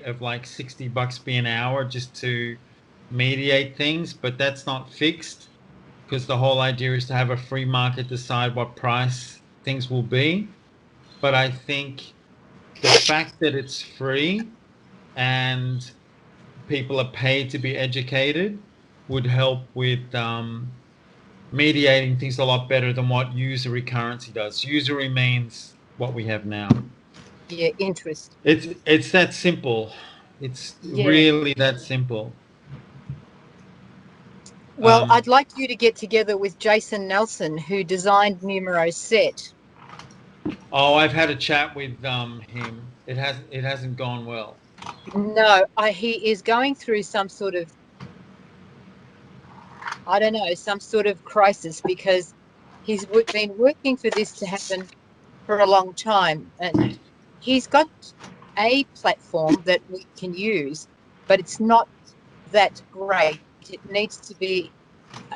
of like $60 be an hour just to mediate things, but that's not fixed because the whole idea is to have a free market decide what price things will be. But I think the fact that it's free and people are paid to be educated would help with mediating things a lot better than what usury currency does. Usury means what we have now. Yeah, interest. It's that simple. It's Yeah. really that simple. Well, I'd like you to get together with Jason Nelson, who designed Numero Set. Oh, I've had a chat with him. It hasn't gone well. No, he is going through some sort of, I don't know, some sort of crisis because he's been working for this to happen for a long time. And he's got a platform that we can use, but it's not that great. It needs to be,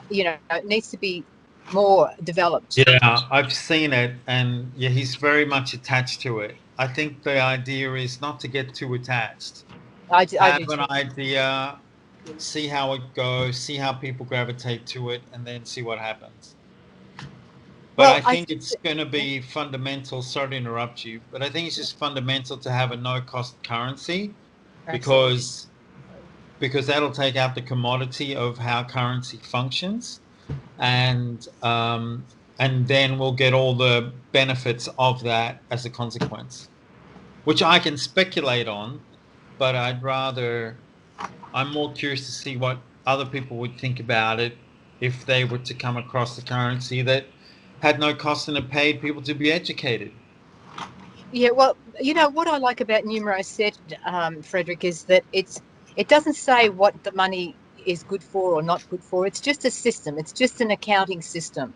it needs to be more developed. Yeah, I've seen it, and yeah, he's very much attached to it. I think the idea is not to get too attached. I Have do an too. idea, see how it goes, see how people gravitate to it, and then see what happens. But Well, I I think think it's that, going to yeah, be fundamental. Sorry to interrupt you, but I think it's just fundamental to have a no-cost currency absolutely. because that'll take out the commodity of how currency functions, and then we'll get all the benefits of that as a consequence, which I can speculate on, but I'm more curious to see what other people would think about it if they were to come across a currency that had no cost and it paid people to be educated. Yeah, well, what I like about Numero Set, Frederick, is that it doesn't say what the money is good for or not good for. It's just a system. It's just an accounting system.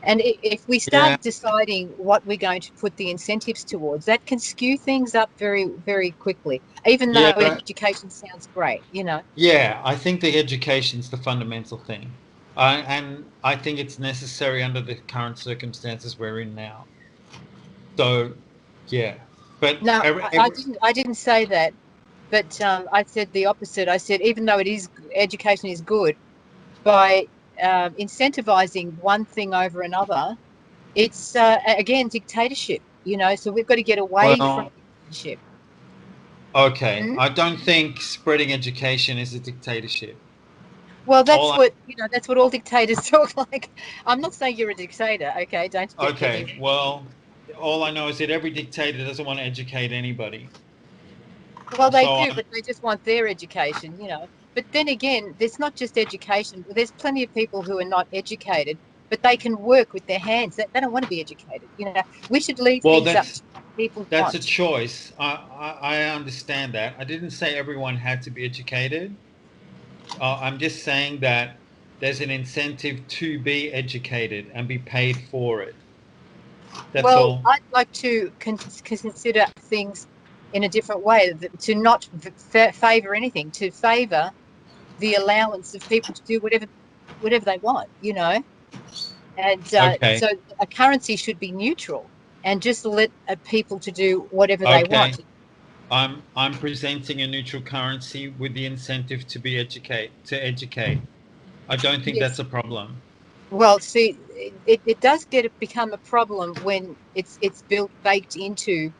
And if we Yeah. start deciding what we're going to put the incentives towards, that can skew things up very, very quickly, even though Yeah, education sounds great. yeah. I think the education's the fundamental thing, and I think it's necessary under the current circumstances we're in now. So, yeah, but No, I didn't say that, but I said the opposite. I said even though education is good, by incentivizing one thing over another, it's again dictatorship. So we've got to get away from well, dictatorship. okay. Mm? I don't think spreading education is a dictatorship. Well, All that's what all dictators talk like. I'm not saying you're a dictator, okay? Don't get me Okay, wrong. well, all I know is that every dictator doesn't want to educate anybody. Well, they So do, but they just want their education. But then again, there's not just education. There's plenty of people who are not educated, but they can work with their hands. They don't want to be educated. We should leave well, things up to what people that's a want. choice. I understand that. I didn't say everyone had to be educated. I'm just saying that there's an incentive to be educated and be paid for it. That's Well, all. I'd like to consider things in a different way, to not favor anything, to favor the allowance of people to do whatever they want. And Okay. so a currency should be neutral and just let people to do whatever they Okay. want. I'm presenting a neutral currency with the incentive to be educate. I don't think that's Yes. a problem. Well, see, it does become a problem when it's built baked into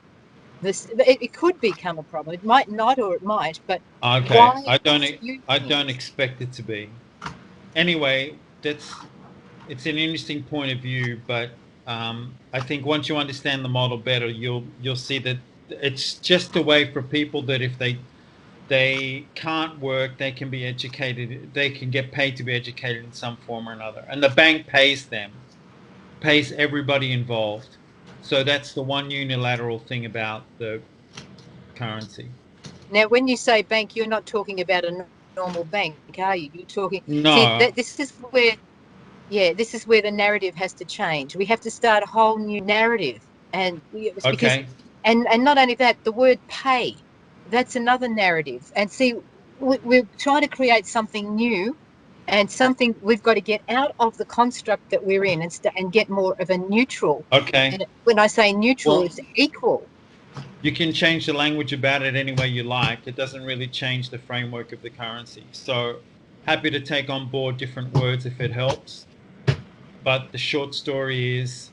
this. It could become a problem. It might not, or it might. But Okay. why skew I don't things? expect it to be. Anyway, it's an interesting point of view, but I think once you understand the model better, you'll see that it's just a way for people that if they can't work, they can be educated, they can get paid to be educated in some form or another, and the bank pays them, pays everybody involved. So that's the one unilateral thing about the currency. Now, when you say bank, you're not talking about a normal bank, are you? You're talking. See, No. this is where the narrative has to change. We have to start a whole new narrative, and it's because, Okay. and not only that, the word pay, that's another narrative. And see, we're trying to create something new, and something we've got to get out of the construct that we're in, and get more of a neutral. Okay. And when I say neutral, Well, it's equal. You can change the language about it any way you like. It doesn't really change the framework of the currency. So happy to take on board different words if it helps. But the short story is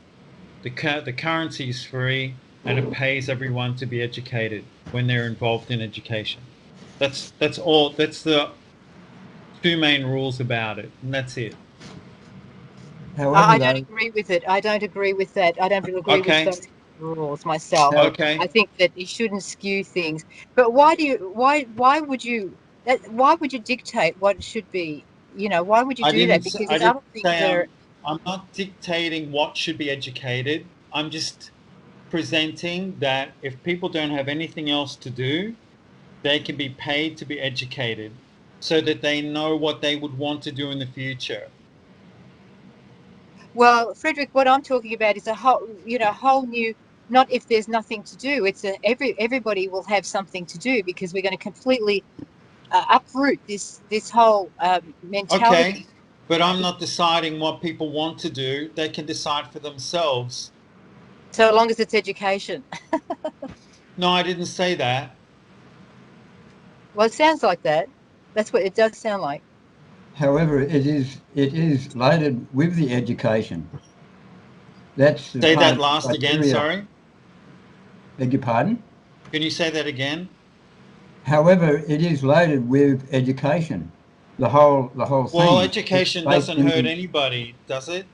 the currency is free and it pays everyone to be educated when they're involved in education. That's all. That's the two main rules about it, and that's it. I However, don't though, agree with it. I don't agree with that. I don't agree with Okay. those rules myself. how, Okay. I think that you shouldn't skew things. But why would you why would you dictate what it should be? You know, why would you do that? Because I there's didn't other things say that are I'm not dictating what should be educated. I'm just presenting that if people don't have anything else to do, they can be paid to be educated so that they know what they would want to do in the future. well, Frederick, what I'm talking about is a whole new, not if there's nothing to do. It's everybody will have something to do because we're going to completely uproot this whole Okay, mentality. but I'm not deciding what people want to do. They can decide for themselves. So long as it's education. No, I didn't say that. Well, it sounds like that. That's what it does sound like. however, it is loaded with the education. That's the Say part that of the last again, criteria. sorry. Beg your pardon? Can you say that again? However, it is loaded with education. The whole Well, thing. It's education based doesn't in hurt the, anybody, does it?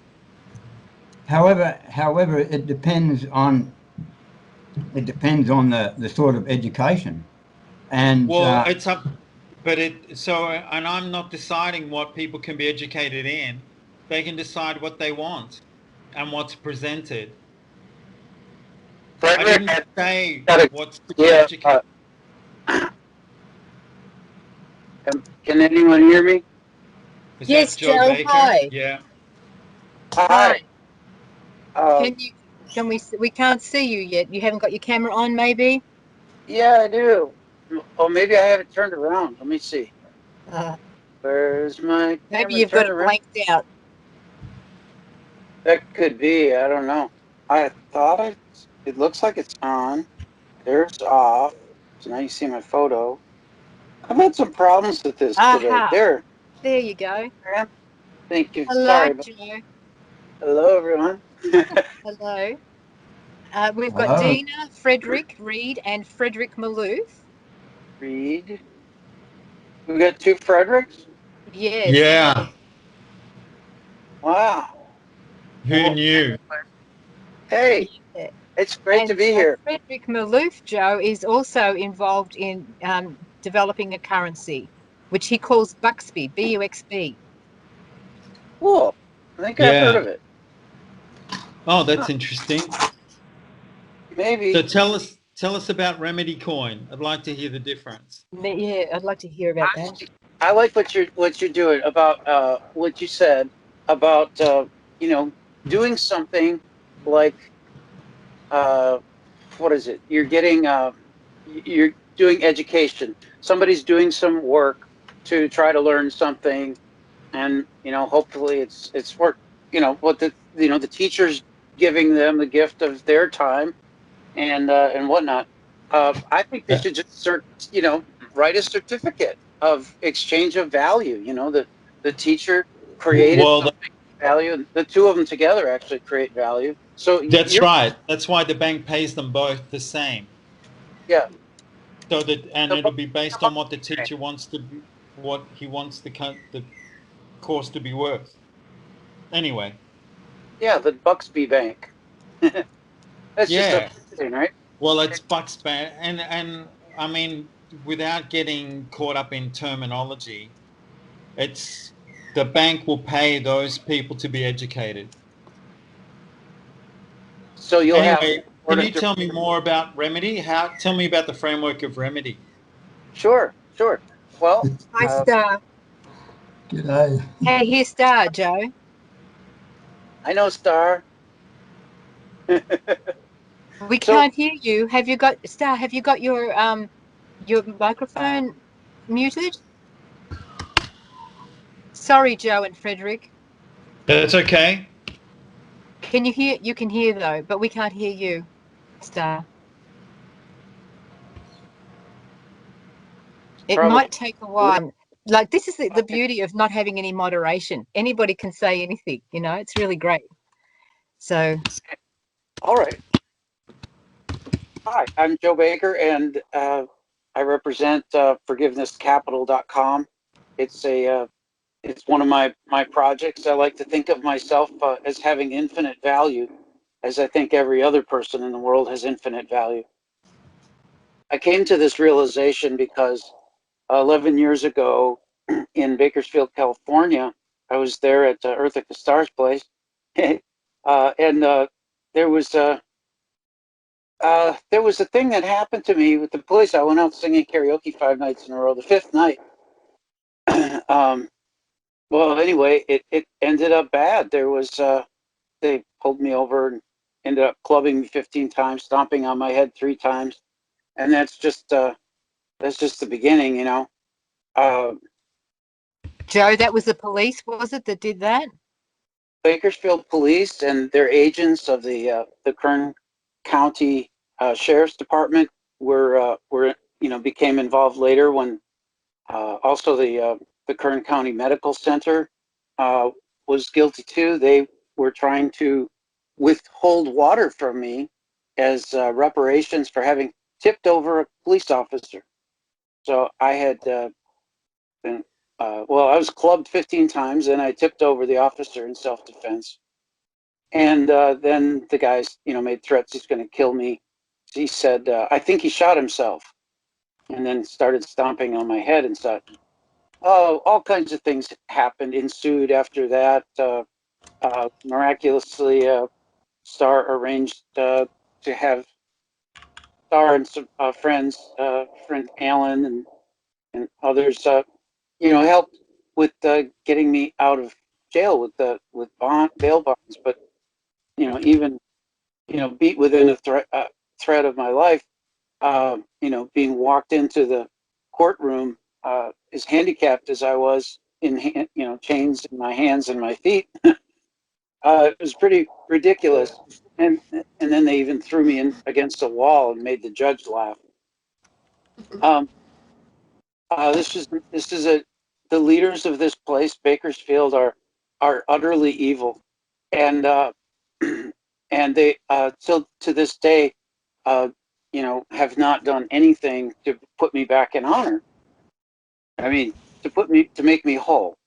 however, it depends on the sort of education. And Well, it's up, but and I'm not deciding what people can be educated in. They can decide what they want and what's presented. I Frederick, didn't I say got a what's to be yeah. educated. Can anyone hear me? Is that Yes, Joe Joe. Baker? Hi. Yeah. Hi. Hi. Um, Can you? Can we can't see you yet. You haven't got your camera on, maybe. yeah, I do. Oh, maybe I have it turned around. Let me see. Uh, Where's my maybe camera you've got turned it around? blanked out. That could be. I don't know. I thought it looks like it's on. There's off. So now you see my photo. I've had some problems with this today. Aha. There. There you go. Thank you. Hello, Sorry. Joe. Hello, everyone. Hello. We've got hello. Deanna, Frederick, Reed, and Frederick Malouf. Reed. We got two Fredericks. Yes. Yeah. Wow. Who Well, knew? hey, Yeah. it's great to And be here. Frederick Malouf, Joe, is also involved in developing a currency, which he calls Buxby, Buxb. Cool. I think I've heard Yeah. of it. Oh, Huh, that's interesting. So maybe. tell us about Remedy Coin. I'd like to hear the difference. Yeah, I'd like to hear about that. I like what you're doing about what you said about you know doing something like uh, what is it? You're doing education. Somebody's doing some work to try to learn something, and hopefully it's work. What the teachers giving them the gift of their time and whatnot. I think they Uh, should just write a certificate of exchange of value. The teacher created well, something of value, and the two of them together actually create value. So that's you're right. That's why the bank pays them both the same. yeah. So that, and The, it'll Bu- be the based on what the Bucks Bank. teacher wants to, what he wants the course to be worth. Anyway, Yeah, the Buxby Bank. That's just a yeah. thing, right? Well, it's Bucks Bank, and I mean, without getting caught up in terminology, it's the bank will pay those people to be educated. So you'll have Anyway, board can of you tell me more about Remedy? Tell me about the framework of Remedy. sure, sure. Well, Hi, Star. G'day. Hey, here's Star, Joe. I know Star. We So can't hear you. Have you got Star? Have you got your microphone muted? Sorry, Joe and Frederick. That's okay. Can you hear? You can hear though, but we can't hear you, Star. It Probably. might take a while. Like, this is the beauty of not having any moderation. Anybody can say anything, you know, it's really great. So. All right. Hi, I'm Joe Baker, and I represent forgivenesscapital.com. It's it's one of my projects. I like to think of myself as having infinite value, as I think every other person in the world has infinite value. I came to this realization because 11 years ago in Bakersfield, California, I was there at Earthica Star's place, and there was a thing that happened to me with the police. I went out singing karaoke 5 nights in a row. The fifth night, well, anyway, it ended up bad. There was they pulled me over and ended up clubbing me 15 times, stomping on my head 3 times, and that's just the beginning, you know. Joe, that was the police, was it, that did that? Bakersfield Police and their agents of the Kern County Sheriff's Department were became involved later when also the Kern County Medical Center was guilty too. They were trying to withhold water from me as reparations for having tipped over a police officer. So I had been, I was clubbed 15 times, and I tipped over the officer in self-defense. And then the guys, made threats he's going to kill me. He said, I think he shot himself, and then started stomping on my head and such. Oh, all kinds of things ensued after that. Miraculously, Star arranged to have Star and some friends, friend Alan and others, helped with getting me out of jail with bail bonds. But even beat within a threat of my life, being walked into the courtroom, as handicapped as I was in chains in my hands and my feet. It was pretty ridiculous. And then they even threw me in against a wall and made the judge laugh. The leaders of this place, Bakersfield, are utterly evil, and and they till to this day, have not done anything to put me back in honor. I mean, to make me whole,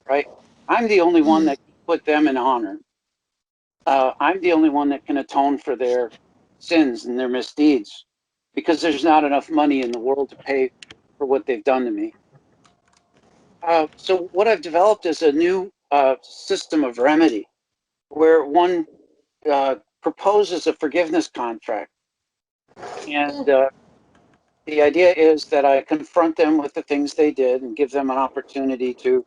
right? I'm the only one that can put them in honor. I'm the only one that can atone for their sins and their misdeeds, because there's not enough money in the world to pay for what they've done to me. So what I've developed is a new system of remedy, where one proposes a forgiveness contract, and the idea is that I confront them with the things they did and give them an opportunity to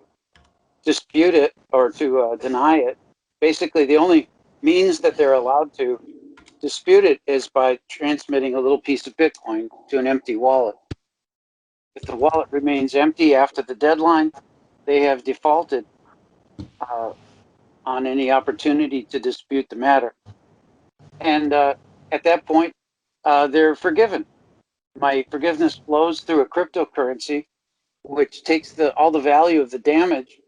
dispute it or to deny it. Basically, the only means that they're allowed to dispute it is by transmitting a little piece of Bitcoin to an empty wallet. If the wallet remains empty after the deadline, they have defaulted on any opportunity to dispute the matter. And at that point, they're forgiven. My forgiveness flows through a cryptocurrency, which takes all the value of the damage,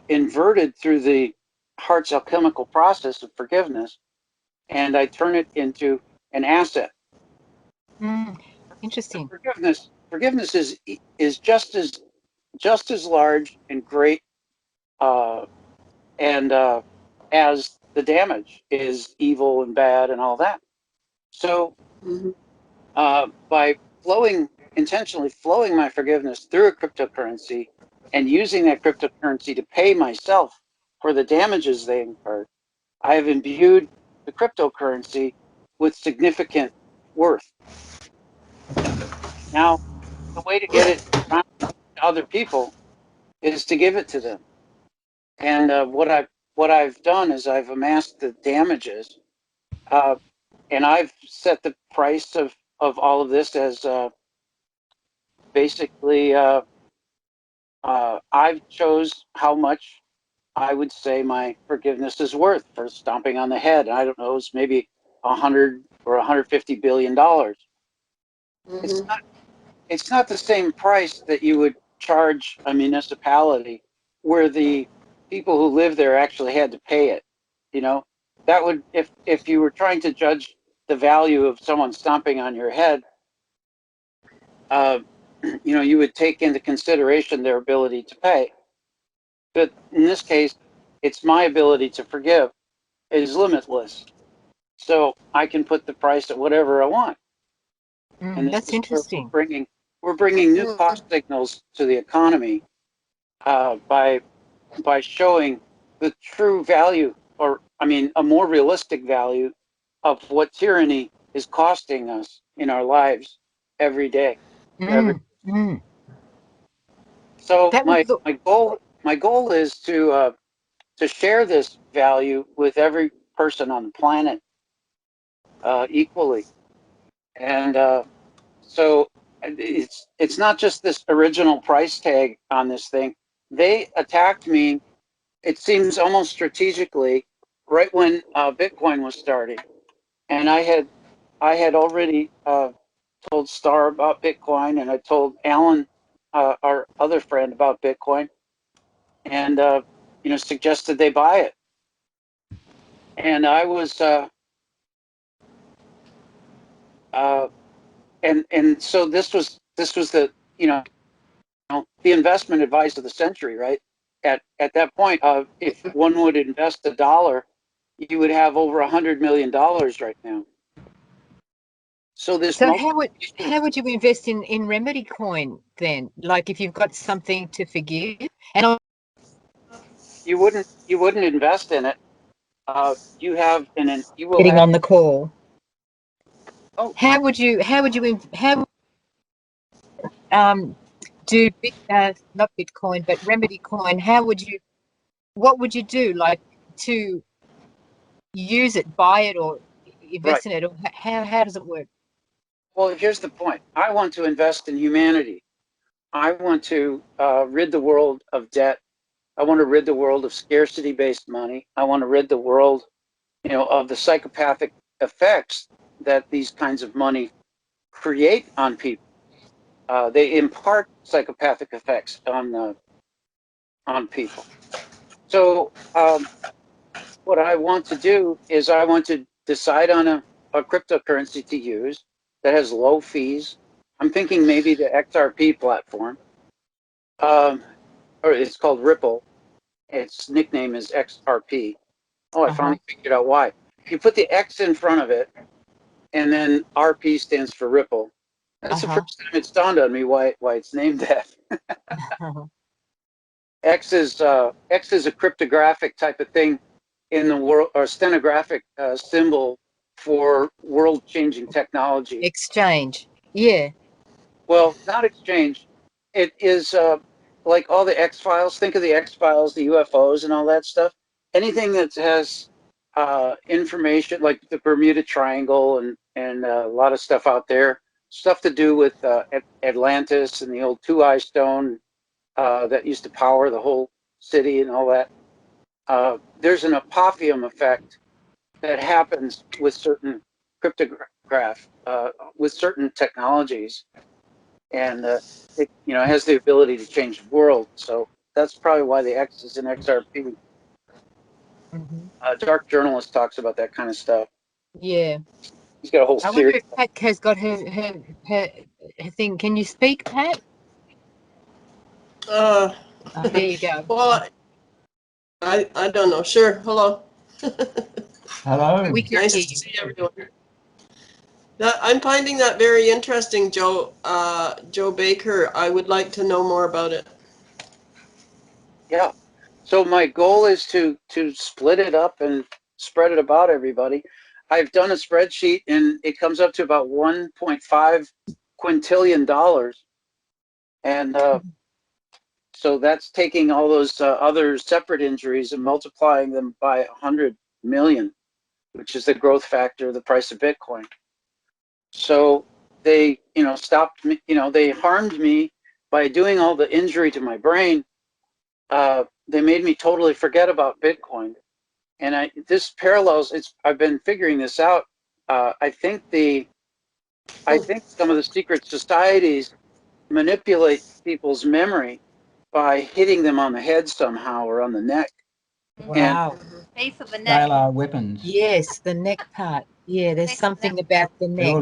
inverted through the heart's alchemical process of forgiveness, and I turn it into an asset. Interesting. Forgiveness is just as large and great, and as the damage is evil and bad and all that. So by intentionally flowing my forgiveness through a cryptocurrency and using that cryptocurrency to pay myself for the damages they incurred, I have imbued the cryptocurrency with significant worth. Now, the way to get it to other people is to give it to them. And what I've done is I've amassed the damages, and I've set the price of all of this as basically I've chose how much I would say my forgiveness is worth for stomping on the head. I don't know, it's maybe 100 or 150 billion dollars. it's not the same price that you would charge a municipality where the people who live there actually had to pay it. You know, that would, if you were trying to judge the value of someone stomping on your head, you know, you would take into consideration their ability to pay. But in this case, it's my ability to forgive is limitless. So I can put the price at whatever I want. And this That's is where interesting. we're bringing new cost signals to the economy by showing the true value, or I mean, a more realistic value of what tyranny is costing us in our lives every day. So That would look. my goal is to share this value with every person on the planet equally, and so it's not just this original price tag on this thing. They attacked me, it seems almost strategically, right when Bitcoin was starting, and I had already told Star about Bitcoin, and I told Alan, our other friend, about Bitcoin, and you know, suggested they buy it. And I was and so this was the, you know, the investment advice of the century, right? At that point, if one would invest $1, you would have over $100 million right now. So this So how would you invest in Remedy Coin then? Like if you've got something to forgive, and you wouldn't invest in it. You have you will getting have. on the call. Oh, How would you do not Bitcoin but Remedy Coin? What would you do, like, to use it, buy it, or right. invest in it, or how does it work? Well, here's the point. I want to invest in humanity. I want to rid the world of debt. I want to rid the world of scarcity-based money. I want to rid the world, you know, of the psychopathic effects that these kinds of money create on people. They impart psychopathic effects on people. So what I want to do is I want to decide on a cryptocurrency to use that has low fees. I'm thinking maybe the XRP platform, or it's called Ripple. Its nickname is XRP. Oh, I finally figured out why. You put the X in front of it, and then RP stands for Ripple. That's the first time it's dawned on me why it's named that. X is a cryptographic type of thing in the world, or stenographic symbol for world-changing technology. Exchange. Yeah. Well, not exchange. It is like all the X files. Think of the X files, the UFOs, and all that stuff. Anything that has information like the Bermuda Triangle and a lot of stuff out there, stuff to do with Atlantis and the old Two-Eye Stone that used to power the whole city and all that. There's an apophis effect that happens with certain cryptograph, with certain technologies, and it, you know, has the ability to change the world. So that's probably why the X is in XRP. Dark Journalist talks about that kind of stuff. Yeah. He's got a whole I wonder series. if Pat has got her thing. Can you speak, Pat? Uh, There you go. well, I don't know. Sure. Hello. Hello. We can Nice hear to you. see everyone. I'm finding that very interesting, Joe. Joe Baker. I would like to know more about it. Yeah. So my goal is to split it up and spread it about everybody. I've done a spreadsheet and it comes up to about 1.5 quintillion dollars, and so that's taking all those other separate injuries and multiplying them by 100 million, which is the growth factor of the price of Bitcoin. So they, you know, stopped me, you know, they harmed me by doing all the injury to my brain. They made me totally forget about Bitcoin. And this parallels, I've been figuring this out. I think some of the secret societies manipulate people's memory by hitting them on the head somehow or on the neck. Wow. Base of the neck. Scalar weapons. Yes, the neck part. Yeah, there's Base of the something neck. about the They neck.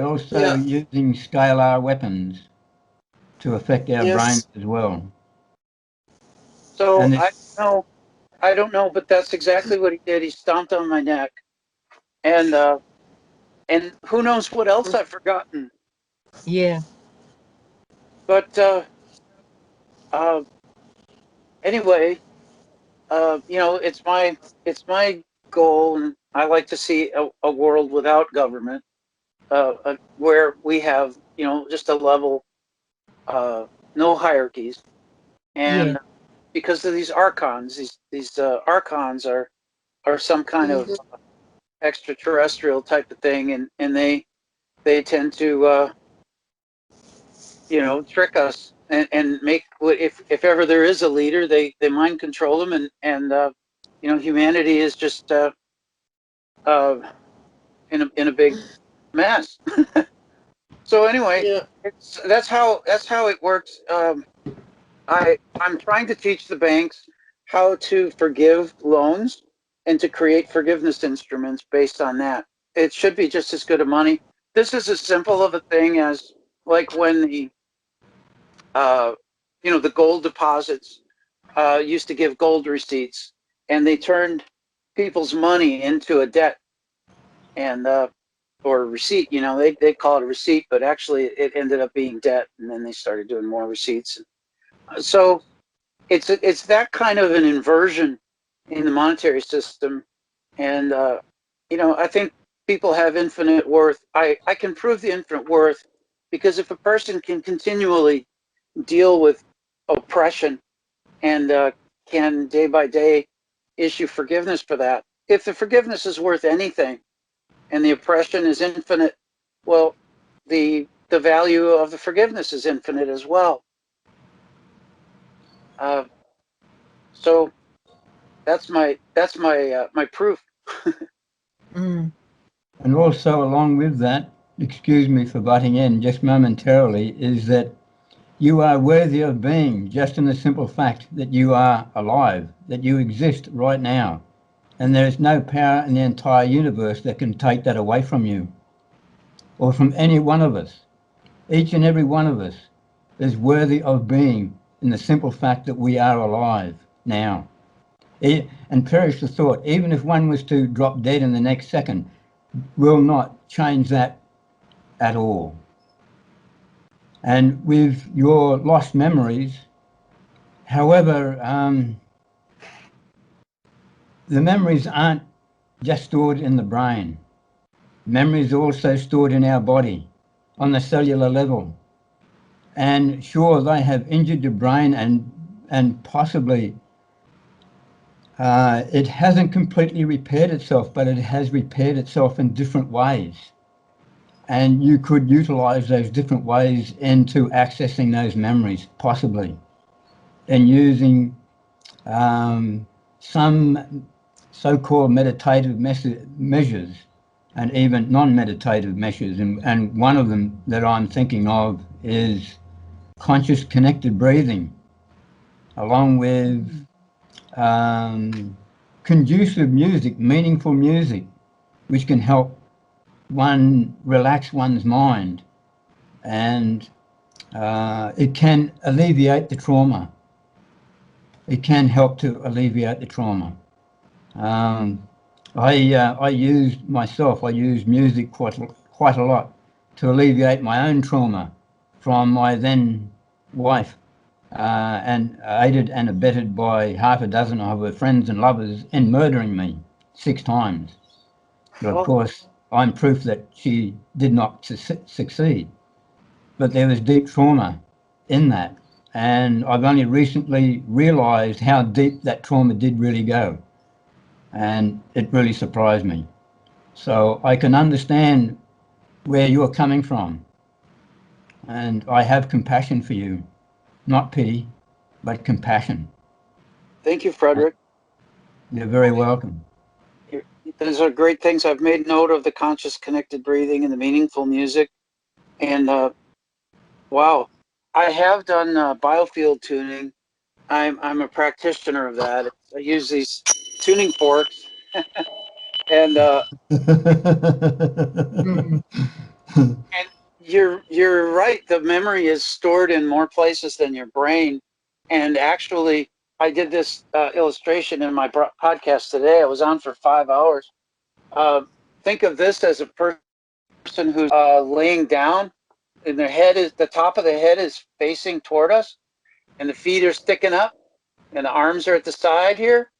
also Yeah. using scalar weapons to affect our Yes. brains as well. So And I don't know, but that's exactly what he did. He stomped on my neck, and who knows what else I've forgotten. Yeah. But anyway, it's my goal, and I like to see a world without government, where we have just a level, no hierarchies, and Yeah. because of these archons, these archons are some kind of extraterrestrial type of thing, and they tend to trick us and make, if ever there is a leader, they mind control them, and humanity is just in a big mess. So anyway, Yeah. that's how it works. I'm trying to teach the banks how to forgive loans and to create forgiveness instruments based on that. It should be just as good of money. This is as simple of a thing as like when the gold deposits used to give gold receipts, and they turned people's money into a debt and or a receipt. They call it a receipt, but actually it ended up being debt, and then they started doing more receipts. So it's that kind of an inversion in the monetary system, and I think people have infinite worth. I can prove the infinite worth because if a person can continually deal with oppression and can day by day issue forgiveness for that, if the forgiveness is worth anything and the oppression is infinite, well, the value of the forgiveness is infinite as well. So that's my my proof. Mm. And also along with that, excuse me for butting in just momentarily, is that you are worthy of being, just in the simple fact that you are alive, that you exist right now. And there is no power in the entire universe that can take that away from you or from any one of us. Each and every one of us is worthy of being in the simple fact that we are alive now. And perish the thought, even if one was to drop dead in the next second, will not change that at all. And with your lost memories, however, the memories aren't just stored in the brain. Memories are also stored in our body on the cellular level. And sure, they have injured your brain and possibly it hasn't completely repaired itself, but it has repaired itself in different ways. And you could utilize those different ways into accessing those memories, possibly, and using some so-called meditative measures and even non-meditative measures. And one of them that I'm thinking of is conscious connected breathing, along with conducive music, meaningful music, which can help one relax one's mind, and it can alleviate the trauma. It can help to alleviate the trauma. I used music quite a lot to alleviate my own trauma from my then wife, and aided and abetted by half a dozen of her friends and lovers in murdering me 6 times. But of course, I'm proof that she did not succeed. But there was deep trauma in that. And I've only recently realized how deep that trauma did really go. And it really surprised me. So I can understand where you're coming from. And I have compassion for you. Not pity, but compassion. Thank you, Frederick. You're very welcome. Those are great things. I've made note of the conscious connected breathing and the meaningful music, and Wow. I have done biofield tuning. I'm a practitioner of that. I use these tuning forks, and Mm. and you're right. The memory is stored in more places than your brain. And actually, I did this illustration in my podcast today. I was on for 5 hours. Uh, think of this as a person who's laying down, and their head is the top of the head is facing toward us, and the feet are sticking up, and the arms are at the side here,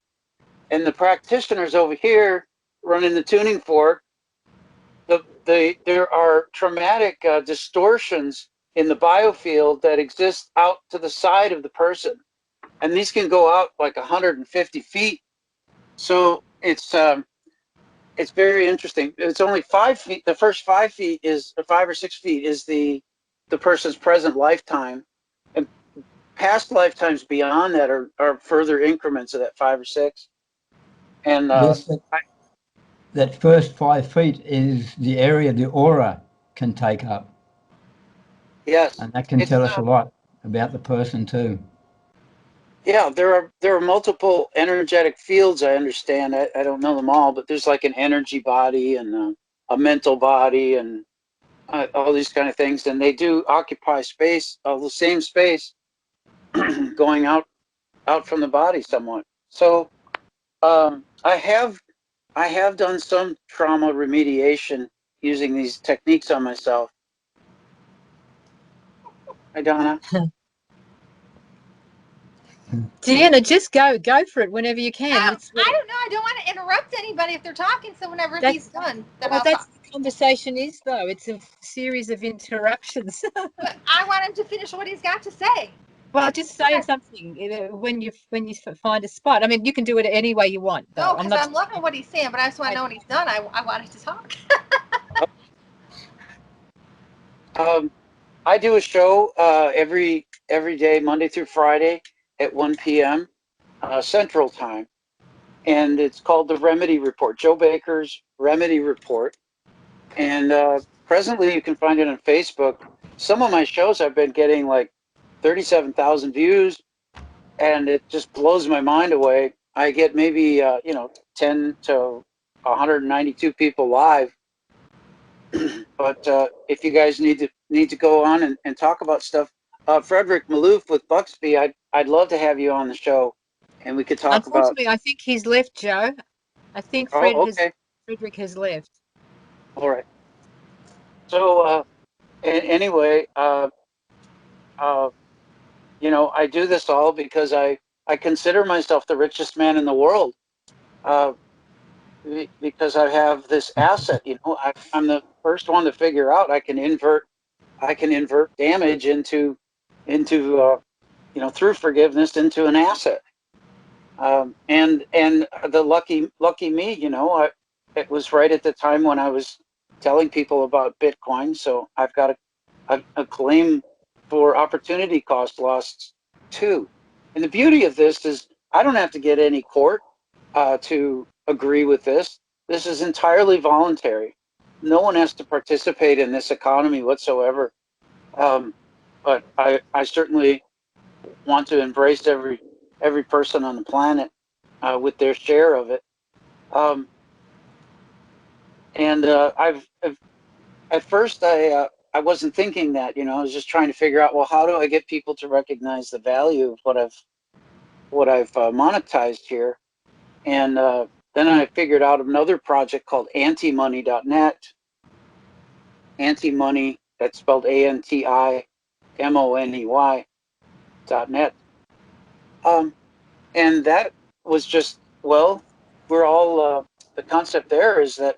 and the practitioners over here running the tuning fork. There are traumatic distortions in the biofield that exist out to the side of the person, and these can go out like 150 feet. So it's very interesting. It's only 5 feet. The first 5 feet is 5 or 6 feet is the person's present lifetime, and past lifetimes beyond that are further increments of that 5 or 6. And Yes, that first 5 feet is the area the aura can take up, yes, and that can it's tell us a lot about the person too. yeah. There are multiple energetic fields. I understand. I don't know them all, but there's like an energy body and a mental body and all these kind of things, and they do occupy space, the same space, going out from the body somewhat. So I have done some trauma remediation using these techniques on myself. Hi, Donna. Deanna, just go for it whenever you can. I don't know. I don't want to interrupt anybody if they're talking. So whenever That's- he's done, then well, I'll that's talk. the conversation is though. It's a series of interruptions. But I want him to finish what he's got to say. Well, just say Okay. something when you find a spot. I mean, you can do it any way you want. Though. No, because I'm loving what he's saying, but I just want to know when he's done. I wanted to talk. I do a show every day, Monday through Friday at 1 p.m. Central Time, and it's called the Remedy Report, Joe Baker's Remedy Report. And presently, you can find it on Facebook. Some of my shows I've been getting like 37,000 views, and it just blows my mind away. I get maybe 10 to 192 people live. But if you guys need to go on and talk about stuff, Frederick Malouf with Buxby, I'd love to have you on the show, and we could talk about. Unfortunately, I think he's left, Joe. I think Oh, okay, Frederick has left. all right. So anyway, I do this all because I consider myself the richest man in the world, uh, because I have this asset. I'm the first one to figure out I can invert damage into through forgiveness into an asset. And the lucky me, it was right at the time when I was telling people about Bitcoin. So I've got a claim for opportunity cost loss too. And the beauty of this is I don't have to get any court to agree with this. This is entirely voluntary. No one has to participate in this economy whatsoever. But I certainly want to embrace every person on the planet with their share of it. And I've at first I wasn't thinking that, I was just trying to figure out, well, how do I get people to recognize the value of what I've monetized here? And then I figured out another project called antimoney.net. Antimoney, that's spelled ANTIMONEY.net. And that was just, well, we're all the concept there is that,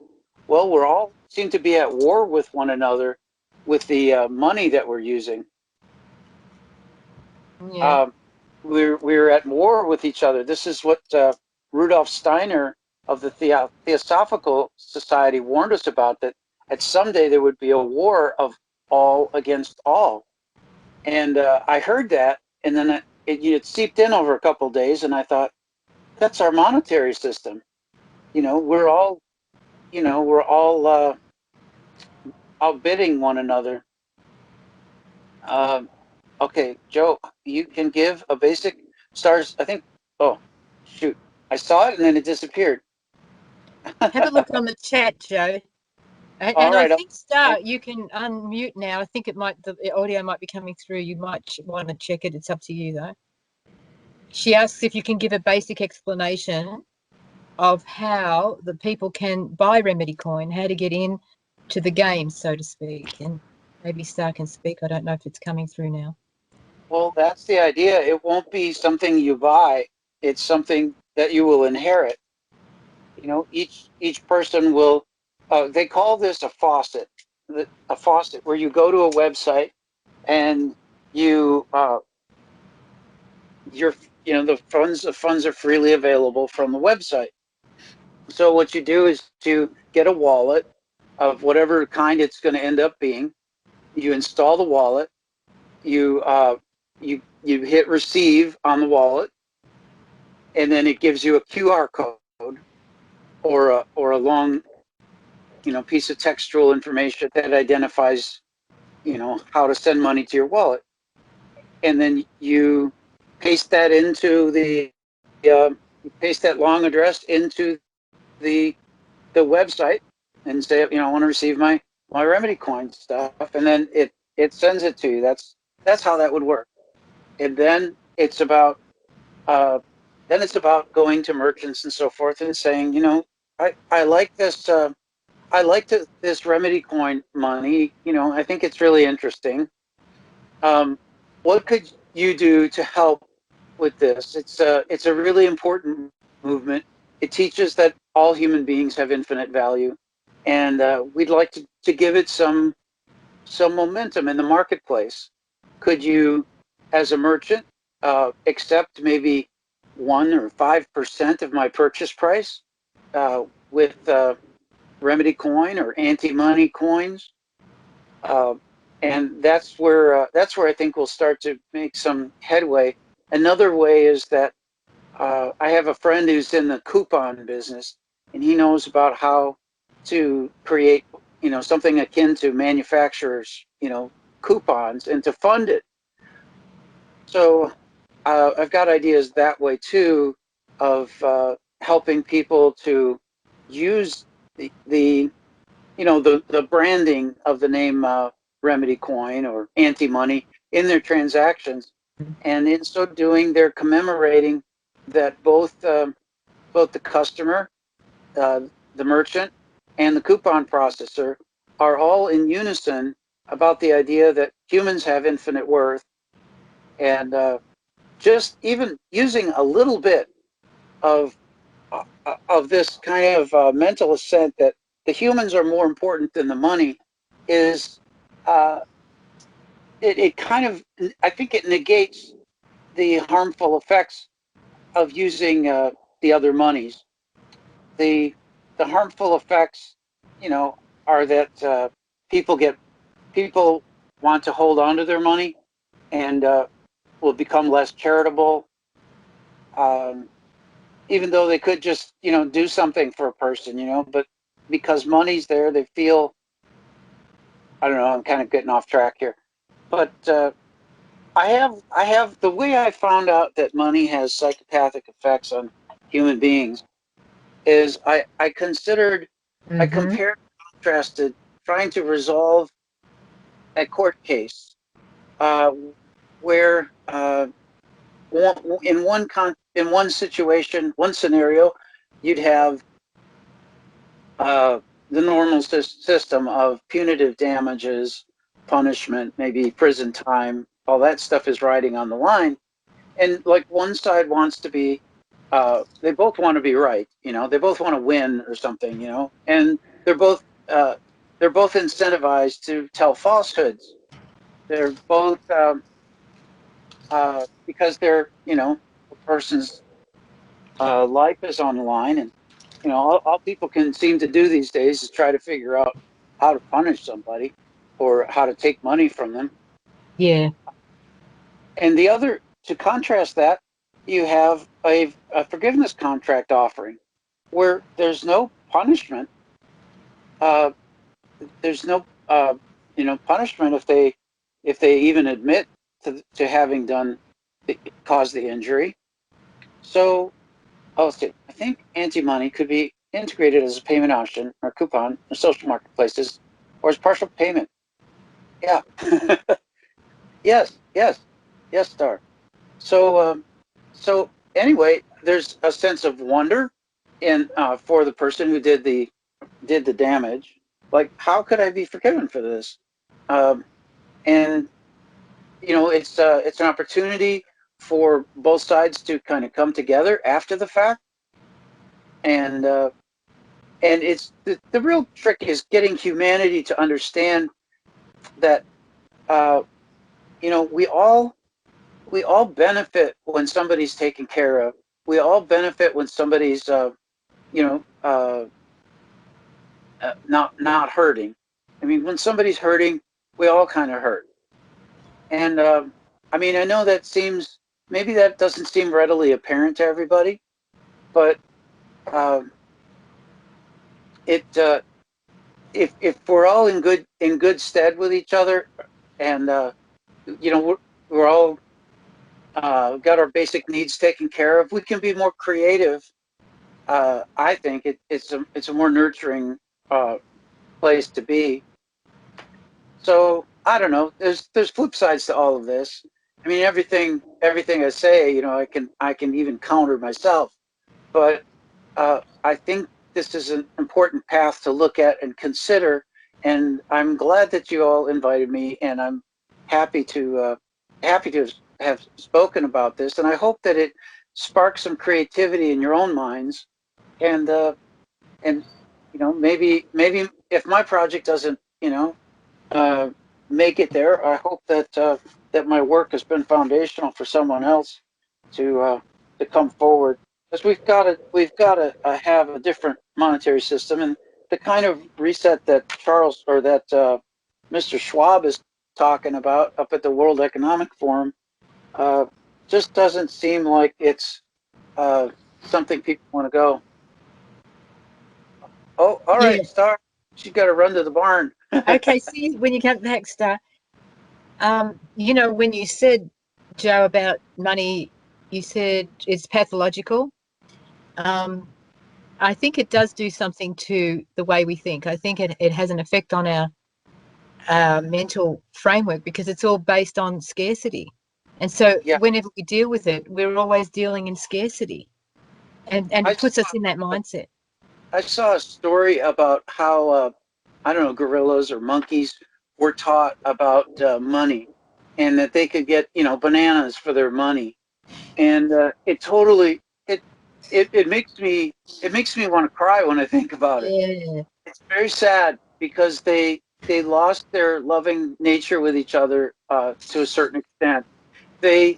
well, we're all seem to be at war with one another with the money that we're using. Yeah. We're at war with each other. This is what Rudolf Steiner of the Theosophical Society warned us about, that at someday there would be a war of all against all. And I heard that, and then it seeped in over a couple of days, and I thought, that's our monetary system. We're all outbidding one another. Okay, Joe, you can give a basic stars. I think. Oh, shoot! I saw it and then it disappeared. Have a look on the chat, Joe. All And I right. think, Star, you can unmute now. I think the audio might be coming through. You might want to check it. It's up to you, though. She asks if you can give a basic explanation of how the people can buy Remedy Coin, how to get in to the game, so to speak. And maybe Star can speak. I don't know if it's coming through now. Well, that's the idea. It won't be something you buy. It's something that you will inherit. You know, each person will. They call this a faucet. A faucet where you go to a website and you the funds are freely available from the website. So what you do is to get a wallet of whatever kind it's going to end up being. You install the wallet. You you hit receive on the wallet, and then it gives you a QR code or a long piece of textual information that identifies how to send money to your wallet, and then you paste that into you paste that long address into the website and say, I want to receive my Remedy Coin stuff, and then it sends it to you. That's how that would work. And then it's about going to merchants and so forth and saying, I like this. I like this Remedy Coin money. I think it's really interesting. What could you do to help with this? It's a really important movement. It teaches that all human beings have infinite value, and we'd like to give it some momentum in the marketplace. Could you, as a merchant, accept maybe 1 or 5% of my purchase price with Remedy Coin or anti-money coins? Uh, and that's where I think we'll start to make some headway. Another way is that I have a friend who's in the coupon business, and he knows about how to create, something akin to manufacturers, coupons, and to fund it. So I've got ideas that way too, of helping people to use the branding of the name Remedy Coin or anti-money in their transactions, and in so doing, they're commemorating that both the customer, the merchant, and the coupon processor are all in unison about the idea that humans have infinite worth, and just even using a little bit of this kind of mental assent that the humans are more important than the money is it kind of, I think it negates the harmful effects of using the other monies. The harmful effects, are that people want to hold on to their money and will become less charitable, even though they could just do something for a person, but because money's there, they feel, I don't know, I'm kind of getting off track here, but I have the way I found out that money has psychopathic effects on human beings is I considered, I compared, contrasted, trying to resolve a court case where in one situation, one scenario, you'd have the normal system of punitive damages, punishment, maybe prison time, all that stuff is riding on the line. And like one side wants to be, they both want to be right, they both want to win or something, and they're both incentivized to tell falsehoods. They're both because a person's life is on the line, and all people can seem to do these days is try to figure out how to punish somebody or how to take money from them. Yeah. And to contrast that, you have a forgiveness contract offering where there's no punishment. There's no punishment if they if they even admit to having caused the injury. So, I think anti-money could be integrated as a payment option or coupon in social marketplaces or as partial payment. Yeah. Yes, Star. So anyway, there's a sense of wonder for the person who did the damage. Like, how could I be forgiven for this? And it's an opportunity for both sides to kind of come together after the fact, and it's the real trick is getting humanity to understand that we all benefit when somebody's taken care of. We all benefit when somebody's not hurting. I mean, when somebody's hurting, we all kind of hurt. And I mean, I know maybe that doesn't seem readily apparent to everybody, but if we're all in good stead with each other, and we're all got our basic needs taken care of, we can be more creative. I think it's a more nurturing place to be. So I don't know. There's flip sides to all of this. I mean, everything I say, I can even counter myself. But I think this is an important path to look at and consider. And I'm glad that you all invited me, and I'm happy to have spoken about this. And I hope that it sparks some creativity in your own minds. And maybe if my project doesn't make it there, I hope that my work has been foundational for someone else to come forward, because we've got to have a different monetary system, and the kind of reset that Mr. Schwab is talking about up at the World Economic Forum just doesn't seem like it's something people want to go. Oh, all right, Yeah. Star. She's got to run to the barn. Okay, see you when you come back, Star. When you said, Joe, about money, you said it's pathological. I think it does do something to the way we think. I think it has an effect on our mental framework, because it's all based on scarcity. And so whenever we deal with it, we're always dealing in scarcity. And it puts us in that mindset. I saw a story about how, I don't know, gorillas or monkeys were taught about money, and that they could get, bananas for their money. And it makes me want to cry when I think about it. Yeah. It's very sad, because they lost their loving nature with each other to a certain extent. They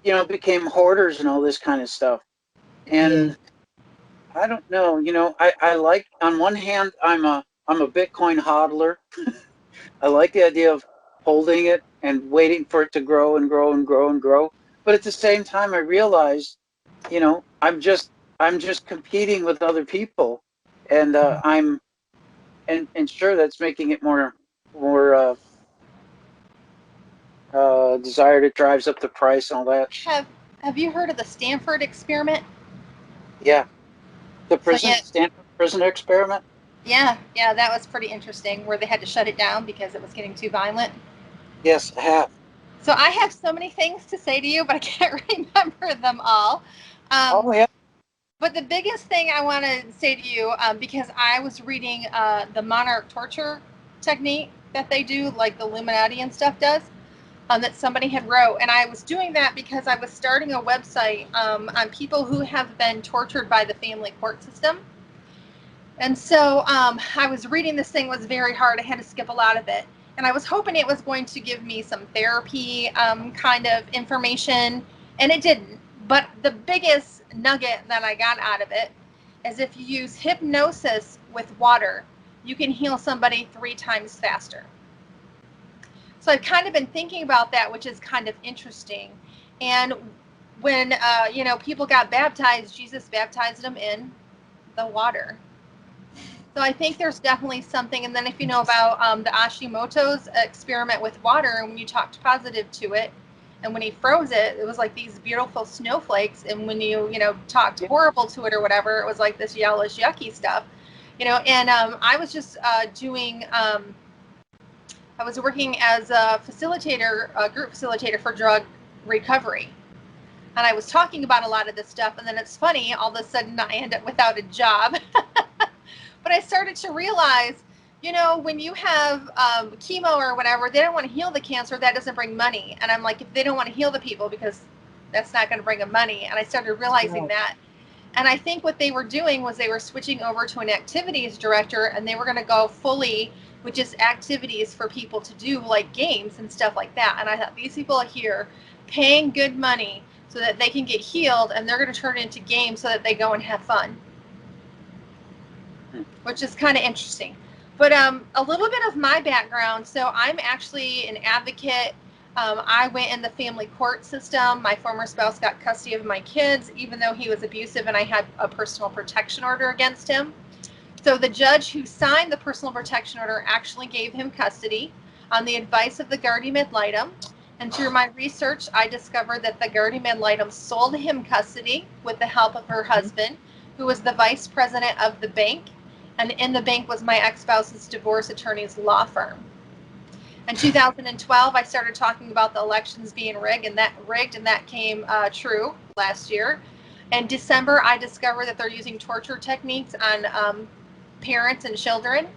became hoarders and all this kind of stuff. And I don't know, I like, on one hand, I'm a Bitcoin hodler. I like the idea of holding it and waiting for it to grow and grow and grow and grow. But at the same time, I realize, I'm just competing with other people, and and sure, that's making it more desired. It drives up the price and all that. Have you heard of the Stanford experiment? Yeah, the So, Stanford prison experiment. Yeah, that was pretty interesting, where they had to shut it down because it was getting too violent. Yes, I have. So I have so many things to say to you, but I can't remember them all. Oh yeah. But the biggest thing I want to say to you, because I was reading the Monarch torture technique that they do, like the Illuminati and stuff does, that somebody had wrote. And I was doing that because I was starting a website on people who have been tortured by the family court system. And so I was reading this thing. It was very hard. I had to skip a lot of it. And I was hoping it was going to give me some therapy kind of information, and it didn't. But the biggest nugget that I got out of it is, if you use hypnosis with water, you can heal somebody 3 times faster. So I've kind of been thinking about that, which is kind of interesting. And when, people got baptized, Jesus baptized them in the water. So I think there's definitely something. And then if you know about the Hashimoto's experiment with water, and when you talked positive to it, and when he froze it, it was like these beautiful snowflakes. And when you talked horrible to it or whatever, it was like this yellowish, yucky stuff. And I was just doing. I was working as a facilitator, a group facilitator for drug recovery. And I was talking about a lot of this stuff. And then it's funny, all of a sudden I end up without a job. But I started to realize, when you have chemo or whatever, they don't want to heal the cancer. That doesn't bring money. And I'm like, if they don't want to heal the people, because that's not going to bring them money. And I started realizing that. And I think what they were doing was they were switching over to an activities director, and they were going to go fully with just activities for people to do, like games and stuff like that. And I thought, these people are here paying good money so that they can get healed, and they're going to turn it into games so that they go and have fun, which is kind of interesting. But a little bit of my background. So I'm actually an advocate. I went in the family court system. My former spouse got custody of my kids, even though he was abusive and I had a personal protection order against him. So the judge who signed the personal protection order actually gave him custody on the advice of the guardian ad litem. And through my research, I discovered that the guardian ad litem sold him custody with the help of her husband, who was the vice president of the bank. And in the bank was my ex-spouse's divorce attorney's law firm. In 2012, I started talking about the elections being rigged, and that came true last year. In December, I discovered that they're using torture techniques on parents and children.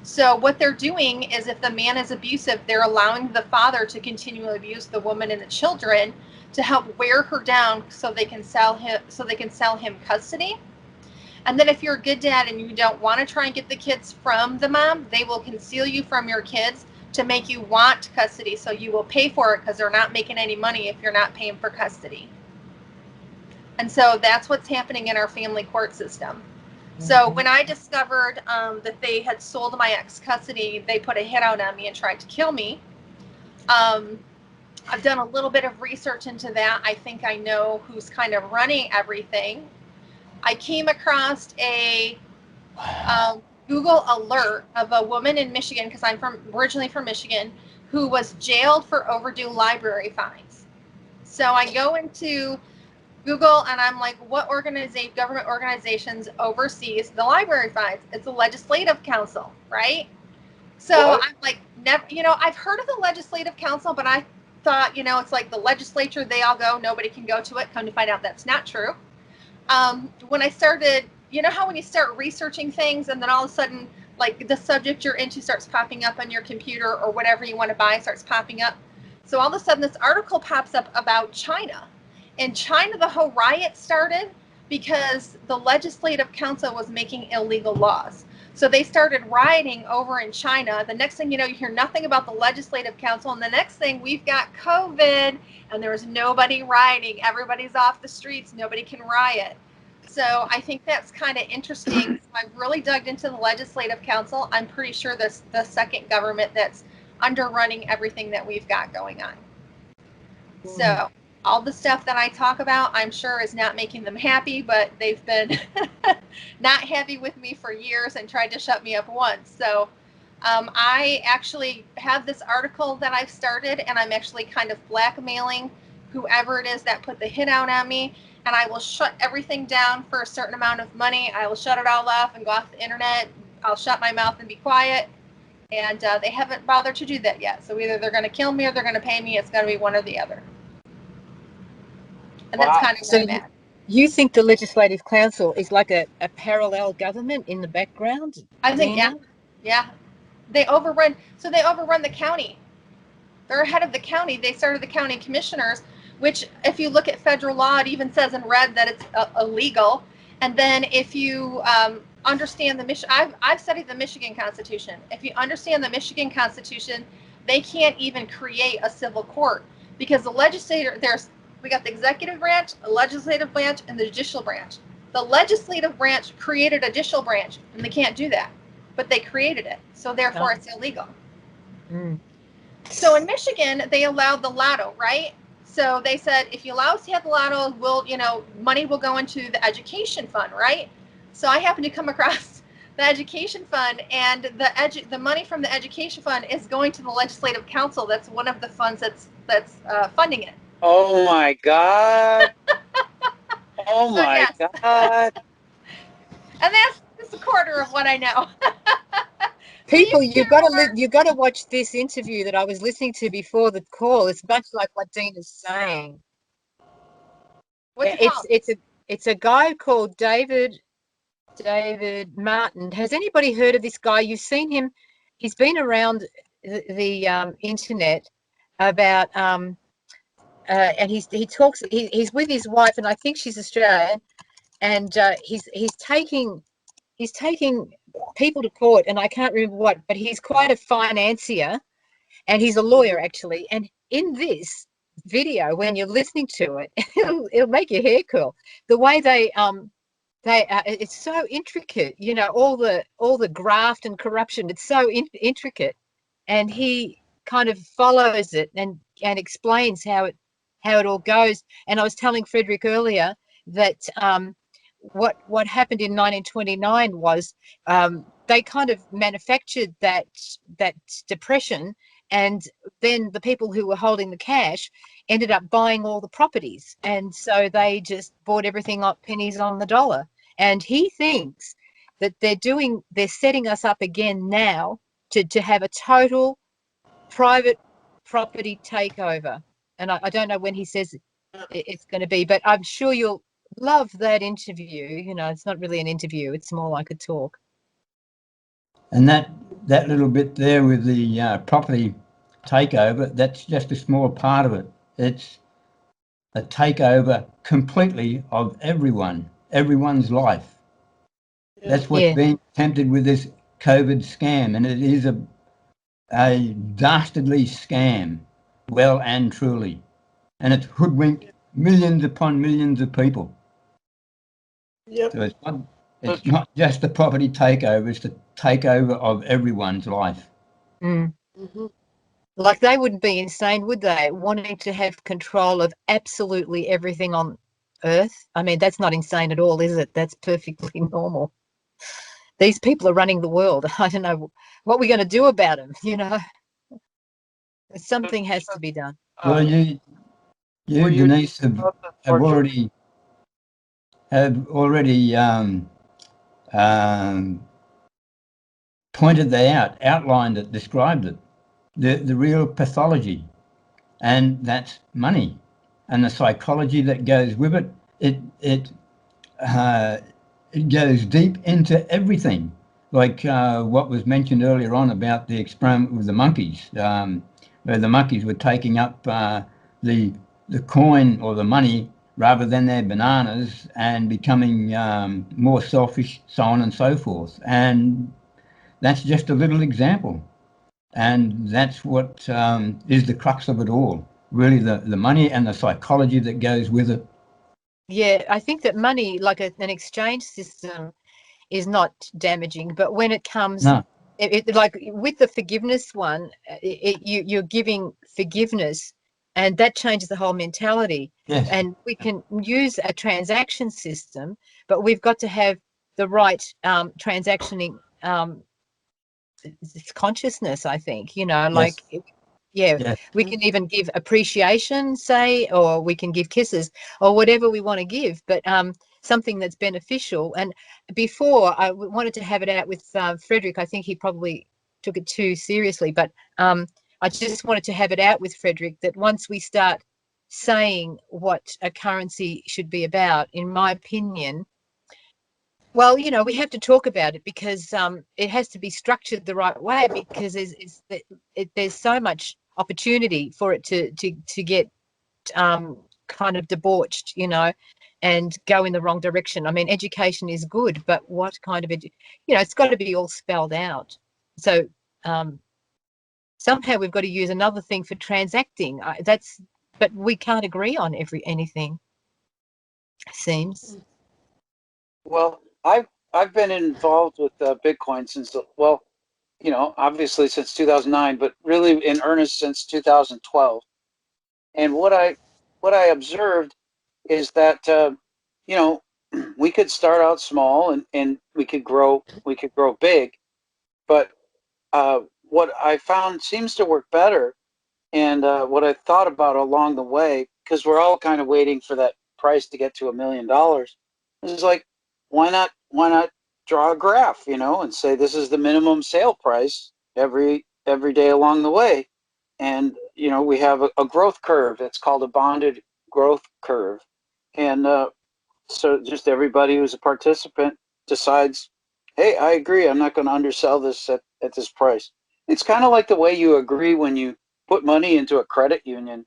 So what they're doing is, if the man is abusive, they're allowing the father to continually abuse the woman and the children to help wear her down so they can sell him custody. And then if you're a good dad and you don't want to try and get the kids from the mom, they will conceal you from your kids to make you want custody. So you will pay for it because they're not making any money if you're not paying for custody. And so that's what's happening in our family court system. So when I discovered that they had sold my ex custody, they put a hit out on me and tried to kill me. I've done a little bit of research into that. I think I know who's kind of running everything. I came across a Google alert of a woman in Michigan, because I'm originally from Michigan, who was jailed for overdue library fines. So I go into Google and I'm like, what government organizations oversees the library fines? It's the Legislative Council, right? So what? I'm like, never, I've heard of the Legislative Council, but I thought, it's like the legislature, they all go, nobody can go to it. Come to find out that's not true. When I started, how when you start researching things and then all of a sudden, like, the subject you're into starts popping up on your computer, or whatever you want to buy starts popping up. So all of a sudden this article pops up about China. In China, the whole riot started because the Legislative Council was making illegal laws. So they started rioting over in China. The next thing you know, you hear nothing about the Legislative Council. And the next thing, we've got COVID and there's nobody rioting. Everybody's off the streets. Nobody can riot. So I think that's kind of interesting. So I've really dug into the Legislative Council. I'm pretty sure that's the second government that's underrunning everything that we've got going on. So all the stuff that I talk about, I'm sure is not making them happy, but they've been not happy with me for years and tried to shut me up once. So I actually have this article that I've started, and I'm actually kind of blackmailing whoever it is that put the hit out on me, and I will shut everything down for a certain amount of money. I will shut it all off and go off the internet. I'll shut my mouth and be quiet. And they haven't bothered to do that yet. So either they're going to kill me or they're going to pay me. It's going to be one or the other. And that's kind of where I'm at. You think the Legislative Council is like a parallel government in the background? I think, yeah. They overrun the county. They're head of the county. They started the county commissioners, which, if you look at federal law, it even says in red that it's illegal. And then if you understand I've studied the Michigan Constitution. If you understand the Michigan Constitution, they can't even create a civil court, because the legislature, we got the executive branch, the legislative branch, and the judicial branch. The legislative branch created a judicial branch, and they can't do that, but they created it, so therefore it's illegal. So in Michigan, they allowed the lotto, right? So they said, if you allow us to have the lotto, money will go into the education fund, right? So I happened to come across the education fund, and the money from the education fund is going to the legislative council. That's one of the funds that's funding it. Oh my God. Oh So my yes, God. and that's a quarter of what I know. So you People, can carry over. you got to watch this interview that I was listening to before the call. It's much like what Deanna's saying. What's Yeah, it called? it's a guy called David Martin. Has anybody heard of this guy? You've seen him. He's been around the internet about and he talks. He's with his wife, and I think she's Australian. And he's taking people to court, and I can't remember what, but he's quite a financier, and he's a lawyer actually. And in this video, when you're listening to it, it'll make your hair curl. The way they it's so intricate, you know, all the graft and corruption. It's so intricate, and he kind of follows it and explains how it all goes. And I was telling Frederick earlier that what happened in 1929 was they kind of manufactured that depression, and then the people who were holding the cash ended up buying all the properties, and so they just bought everything up pennies on the dollar. And he thinks that they're setting us up again now to have a total private property takeover. And I don't know when he says it's going to be, but I'm sure you'll love that interview. You know, it's not really an interview, it's more like a talk. And that little bit there with the property takeover, that's just a small part of it. It's a takeover completely of everyone's life. That's what's Yeah. being attempted with this COVID scam, and it is a dastardly scam, well and truly. And it's hoodwinked millions upon millions of people. Yep. So it's not just the property takeover, it's the takeover of everyone's life. Mm. Mm-hmm. Like they wouldn't be insane, would they? Wanting to have control of absolutely everything on Earth. I mean, that's not insane at all, is it? That's perfectly normal. These people are running the world. I don't know what we're going to do about them, you know. Something has to be done. Well, you Were you Denise, about the have torture? already um, pointed that out, outlined it, described it, the real pathology, and that's money, and the psychology that goes with it. It goes deep into everything, like what was mentioned earlier on about the experiment with the monkeys, where the monkeys were taking up the coin or the money rather than their bananas and becoming more selfish, so on and so forth. And that's just a little example. And that's what is the crux of it all, really, the money and the psychology that goes with it. Yeah, I think that money, like an exchange system, is not damaging, but when it comes, No, like with the forgiveness one, you're giving forgiveness, and that changes the whole mentality. yes, And we can use a transaction system, but we've got to have the right transactioning consciousness, I think, you know, yes, like, yeah, yes. we can even give appreciation, say, or we can give kisses or whatever we want to give, but something that's beneficial. And before wanted to have it out with Frederick. I think he probably took it too seriously, but I just wanted to have it out with Frederick that once we start saying what a currency should be about, in my opinion, well, you know, we have to talk about it because it has to be structured the right way, because there's so much opportunity for it to get kind of debauched, you know, and go in the wrong direction. I mean, education is good, but what kind of you know, it's got to be all spelled out. So somehow we've got to use another thing for transacting. But we can't agree on anything. Seems. Well, I've been involved with Bitcoin since well, you know, obviously since 2009, but really in earnest since 2012. And what I observed is that you know, we could start out small and we could grow big. But what I found seems to work better, and what I thought about along the way, because we're all kind of waiting for that price to get to $1 million, is like, why not draw a graph, and say this is the minimum sale price every day along the way, and we have a growth curve. It's called a bonded growth curve, and so just everybody who's a participant decides, hey, I agree, I'm not going to undersell this at this price. It's kind of like the way you agree when you put money into a credit union.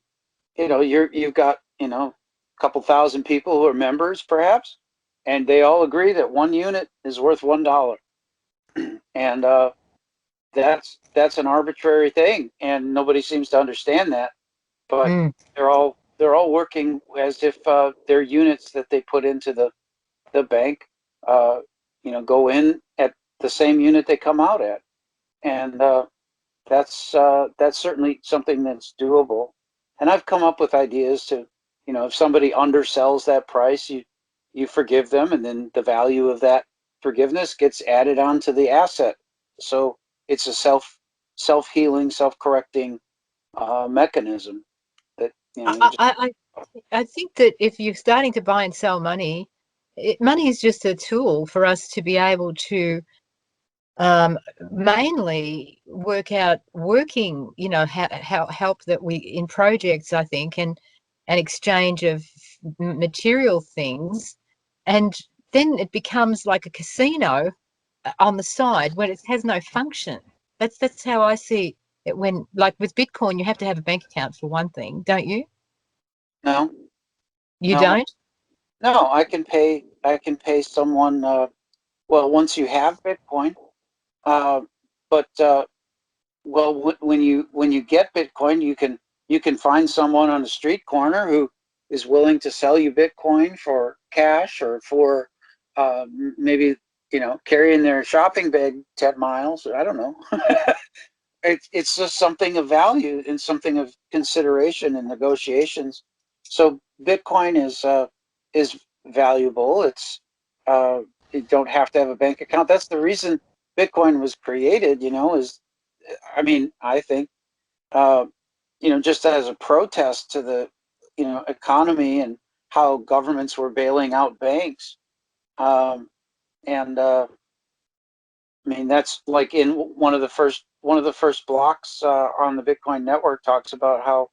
You've got, a couple thousand people who are members perhaps, and they all agree that one unit is worth $1. And that's an arbitrary thing, and nobody seems to understand that. But Mm. they're all working as if they're units that they put into the bank, uh, go in at the same unit they come out at, and that's certainly something that's doable. And I've come up with ideas to, if somebody undersells that price, you forgive them, and then the value of that forgiveness gets added onto the asset. So it's a self-healing, self-correcting mechanism that I think that if you're starting to buy and sell money, money is just a tool for us to be able to mainly working, how help that we in projects, I think, and an exchange of material things, and then it becomes like a casino on the side when it has no function. That's how I see it. When, like with Bitcoin, you have to have a bank account for one thing, don't you? no, You no, don't? no. I can pay someone. Well, once you have Bitcoin, uh, but well, when you get Bitcoin, you can find someone on the street corner who is willing to sell you Bitcoin for cash, or for maybe carrying their shopping bag 10 miles. Or I don't know. It's just something of value and something of consideration in negotiations. So Bitcoin is valuable. You don't have to have a bank account. That's the reason Bitcoin was created. Is, I mean, I think, uh, just as a protest to the economy and how governments were bailing out banks. And I mean, that's like in one of the first blocks on the Bitcoin network talks about how,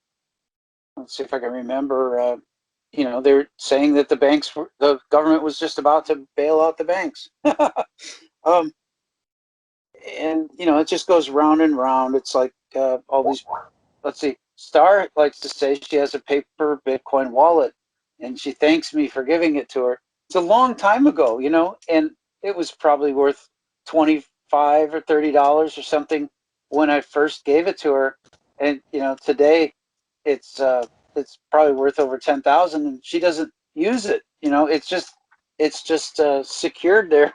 let's see if I can remember, they're saying that the government was just about to bail out the banks. um, and it just goes round and round. It's like all these. Let's see. Star likes to say she has a paper Bitcoin wallet, and she thanks me for giving it to her. It's a long time ago, and it was probably worth $25 or $30 or something when I first gave it to her. And today it's probably worth over 10,000, and she doesn't use it. It's just secured there,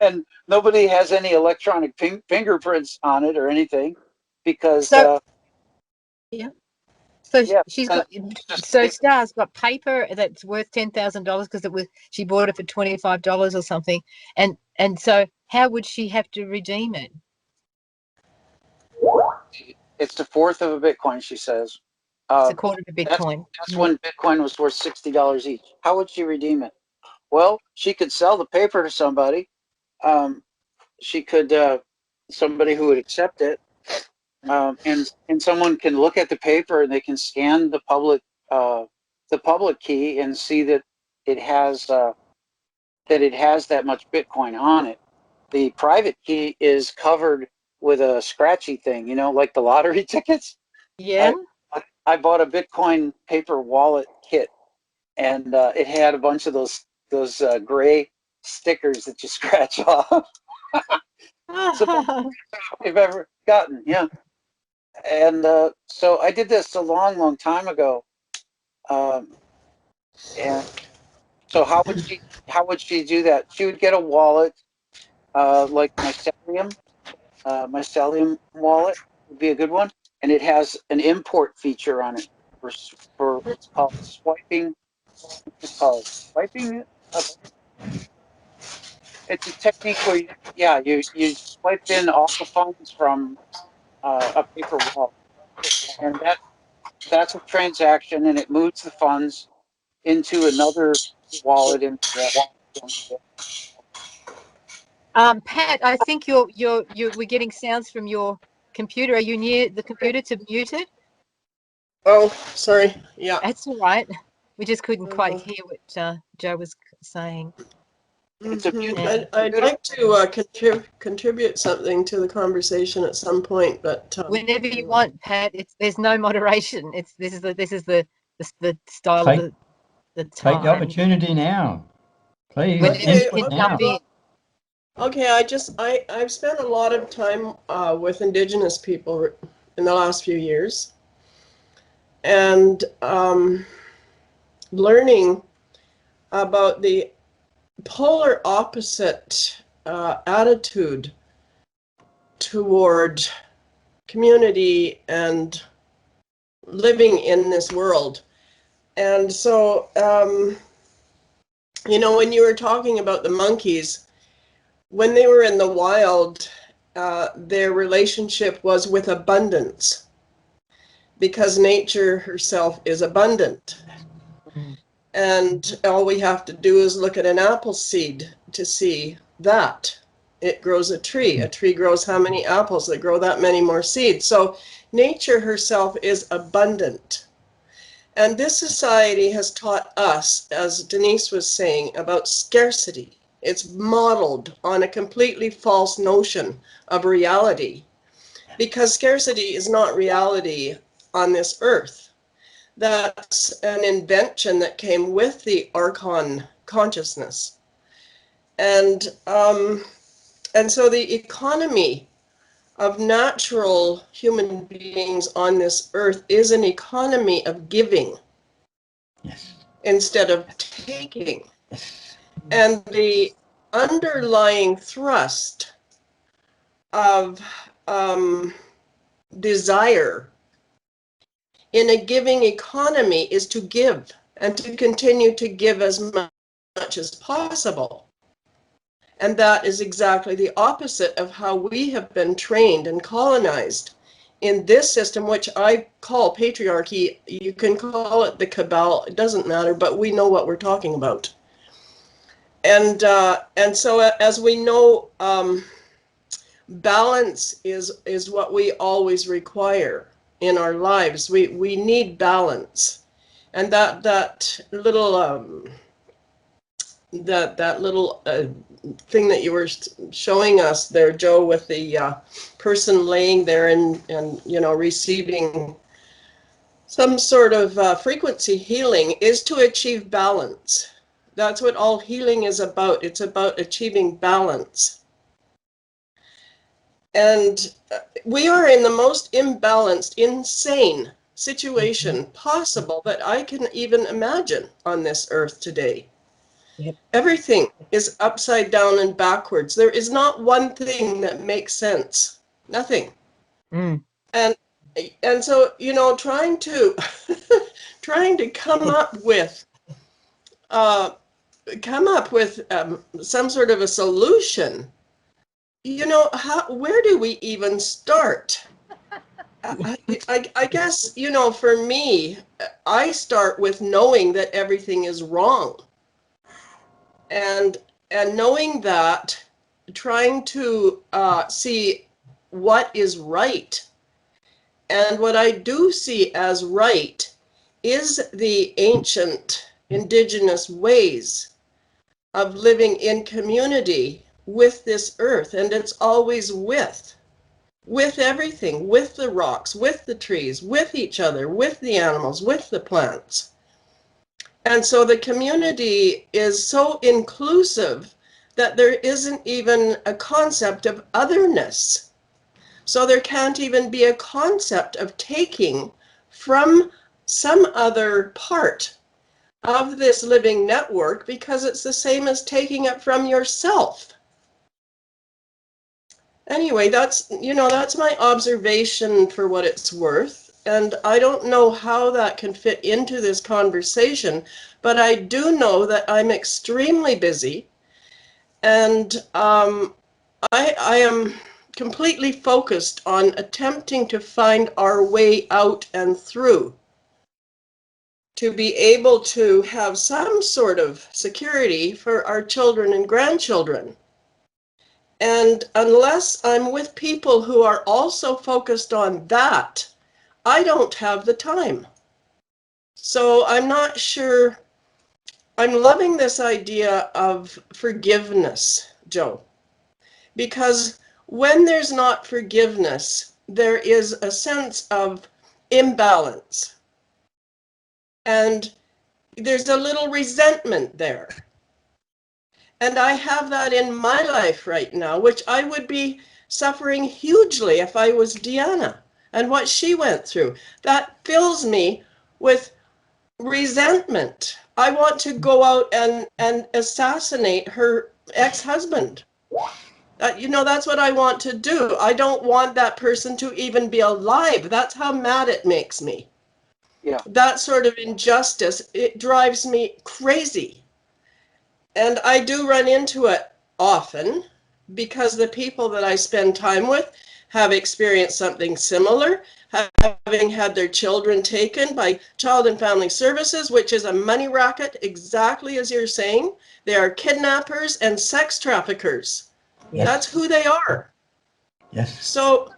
and nobody has any electronic fingerprints on it or anything, because So yeah. So yeah, she's because got, so Star's got paper that's worth $10,000 because she bought it for $25 or something, and so how would she have to redeem it? it's the fourth of a Bitcoin, she says. It's a Um, quarter of a that's Bitcoin. that's when Bitcoin was worth $60 each. How would she redeem it? Well, she could sell the paper to somebody. Um, she could somebody who would accept it, and someone can look at the paper and they can scan the public key and see that it has that much Bitcoin on it. The private key is covered with a scratchy thing, like the lottery tickets. Yeah. I I bought a Bitcoin paper wallet kit, and it had a bunch of those gray stickers that you scratch off. It's the best I've ever gotten, yeah. And so I did this a long, long time ago. Um, and so how would she do that? She would get a wallet like my Stellium wallet would be a good one, and it has an import feature on it for what's called swiping. What's it called? Swiping It's a technique where you swipe in all the funds from a paper wallet, and that's a transaction, and it moves the funds into another wallet in the account. Pat, I think we're getting sounds from your computer. Are you near the computer to mute it? Oh, sorry. Yeah. That's all right. We just couldn't quite hear what Joe was saying. It's a I'd like to contribute something to the conversation at some point, but Whenever you want, Pat. There's no moderation. This is the style Take- of the time. Take the opportunity now. Please, Okay, input okay, now. well, okay, I've spent a lot of time with Indigenous people in the last few years, and learning about the polar opposite attitude toward community and living in this world. And so, you know, when you were talking about the monkeys, when they were in the wild, their relationship was with abundance, because nature herself is abundant. And all we have to do is look at an apple seed to see that. It grows a tree. A tree grows how many apples? That grow that many more seeds. So nature herself is abundant. And this society has taught us, as Denise was saying, about scarcity. It's modeled on a completely false notion of reality, because scarcity is not reality on this earth. That's an invention that came with the Archon consciousness. And so the economy of natural human beings on this earth is an economy of giving. Yes. Instead of taking. Yes. And the underlying thrust of desire in a giving economy is to give, and to continue to give as much as possible. And that is exactly the opposite of how we have been trained and colonized in this system, which I call patriarchy. You can call it the cabal, it doesn't matter, but we know what we're talking about. And so, as we know, balance is what we always require in our lives. We need balance, and that little thing that you were showing us there, Joe, with the person laying there and you know, receiving some sort of frequency healing, is to achieve balance. That's what all healing is about. It's about achieving balance. And we are in the most imbalanced, insane situation possible that I can even imagine on this earth today. Yep. Everything is upside down and backwards. There is not one thing that makes sense. Nothing. And so, you know, trying to come up with some sort of a solution. You know, where do we even start? I guess, you know, for me, I start with knowing that everything is wrong. And knowing that, trying to see what is right. And what I do see as right is the ancient indigenous ways of living in community with this earth. And it's always with everything, with the rocks, with the trees, with each other, with the animals, with the plants. And so the community is so inclusive that there isn't even a concept of otherness. So there can't even be a concept of taking from some other part of this living network, because it's the same as taking it from yourself. Anyway, that's my observation for what it's worth. And I don't know how that can fit into this conversation, but I do know that I'm extremely busy, and I am completely focused on attempting to find our way out and through, to be able to have some sort of security for our children and grandchildren. And unless I'm with people who are also focused on that, I don't have the time. So I'm not sure. I'm loving this idea of forgiveness, Joe, because when there's not forgiveness, there is a sense of imbalance. And there's a little resentment there. And I have that in my life right now, which I would be suffering hugely if I was Deanna and what she went through. That fills me with resentment. I want to go out and assassinate her ex-husband. That's what I want to do. I don't want that person to even be alive. That's how mad it makes me. Yeah. That sort of injustice, it drives me crazy. And I do run into it often because the people that I spend time with have experienced something similar, having had their children taken by Child and Family Services, which is a money racket, exactly as you're saying. They are kidnappers and sex traffickers. Yes. That's who they are. Yes. So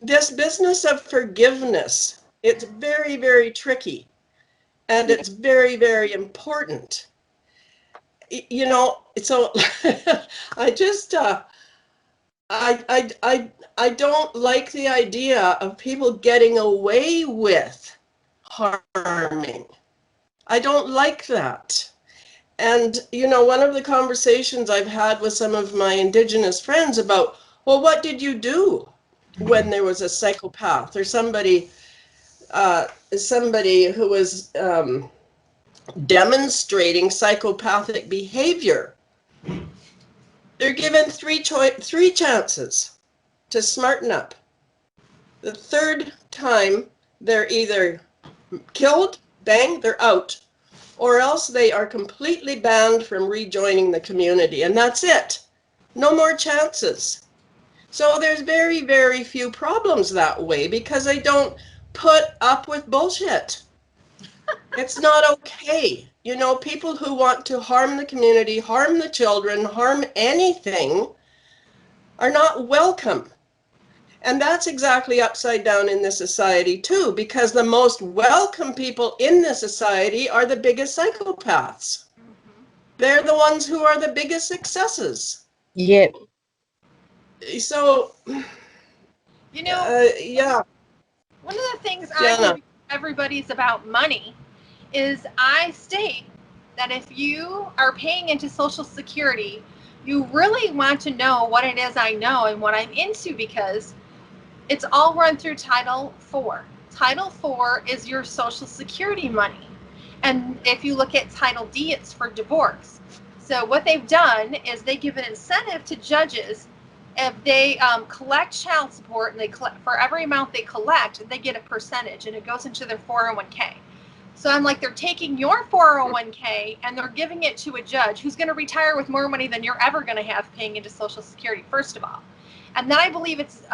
this business of forgiveness, it's very, very tricky, and it's very, very important. So I just I don't like the idea of people getting away with harming. I don't like that. And one of the conversations I've had with some of my Indigenous friends about, well, what did you do when there was a psychopath or somebody who was demonstrating psychopathic behavior? They're given three chances to smarten up. The third time, they're either killed, bang, they're out, or else they are completely banned from rejoining the community, and that's it. No more chances. So there's very, very few problems that way because they don't put up with bullshit. It's not okay. People who want to harm the community, harm the children, harm anything are not welcome. And that's exactly upside down in this society too, because the most welcome people in this society are the biggest psychopaths. They're the ones who are the biggest successes. Yep. So, yeah, One of the things I Deanna. believe everybody's about money is I state that if you are paying into Social Security, you really want to know what it is I know and what I'm into, because it's all run through Title IV. Title IV is your Social Security money. And if you look at Title D, it's for divorce. So what they've done is they give an incentive to judges. If they collect child support, and for every amount they collect, they get a percentage, and it goes into their 401k. So I'm like, they're taking your 401k and they're giving it to a judge who's going to retire with more money than you're ever going to have paying into Social Security, first of all. And then I believe it's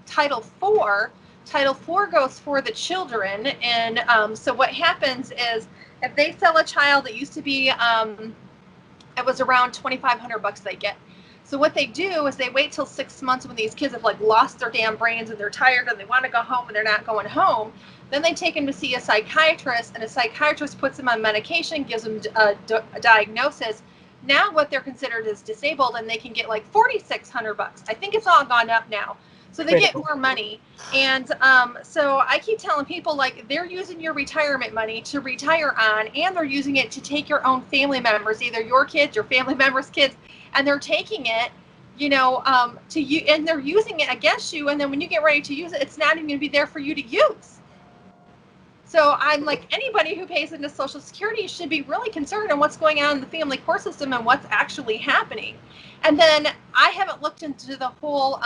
Title IV. Title IV goes for the children. And so what happens is if they sell a child that used to be, it was around $2,500 they get. So what they do is they wait till 6 months when these kids have lost their damn brains and they're tired and they want to go home and they're not going home. Then they take them to see a psychiatrist, and a psychiatrist puts them on medication, gives them a diagnosis. Now what they're considered is disabled, and they can get $4,600. I think it's all gone up now. So they get more money. And so I keep telling people, they're using your retirement money to retire on, and they're using it to take your own family members, either your kids, your family members' kids, and they're taking it, to you, and they're using it against you. And then when you get ready to use it, it's not even going to be there for you to use. So I'm like, anybody who pays into Social Security should be really concerned on what's going on in the family court system and what's actually happening. And then I haven't looked into the whole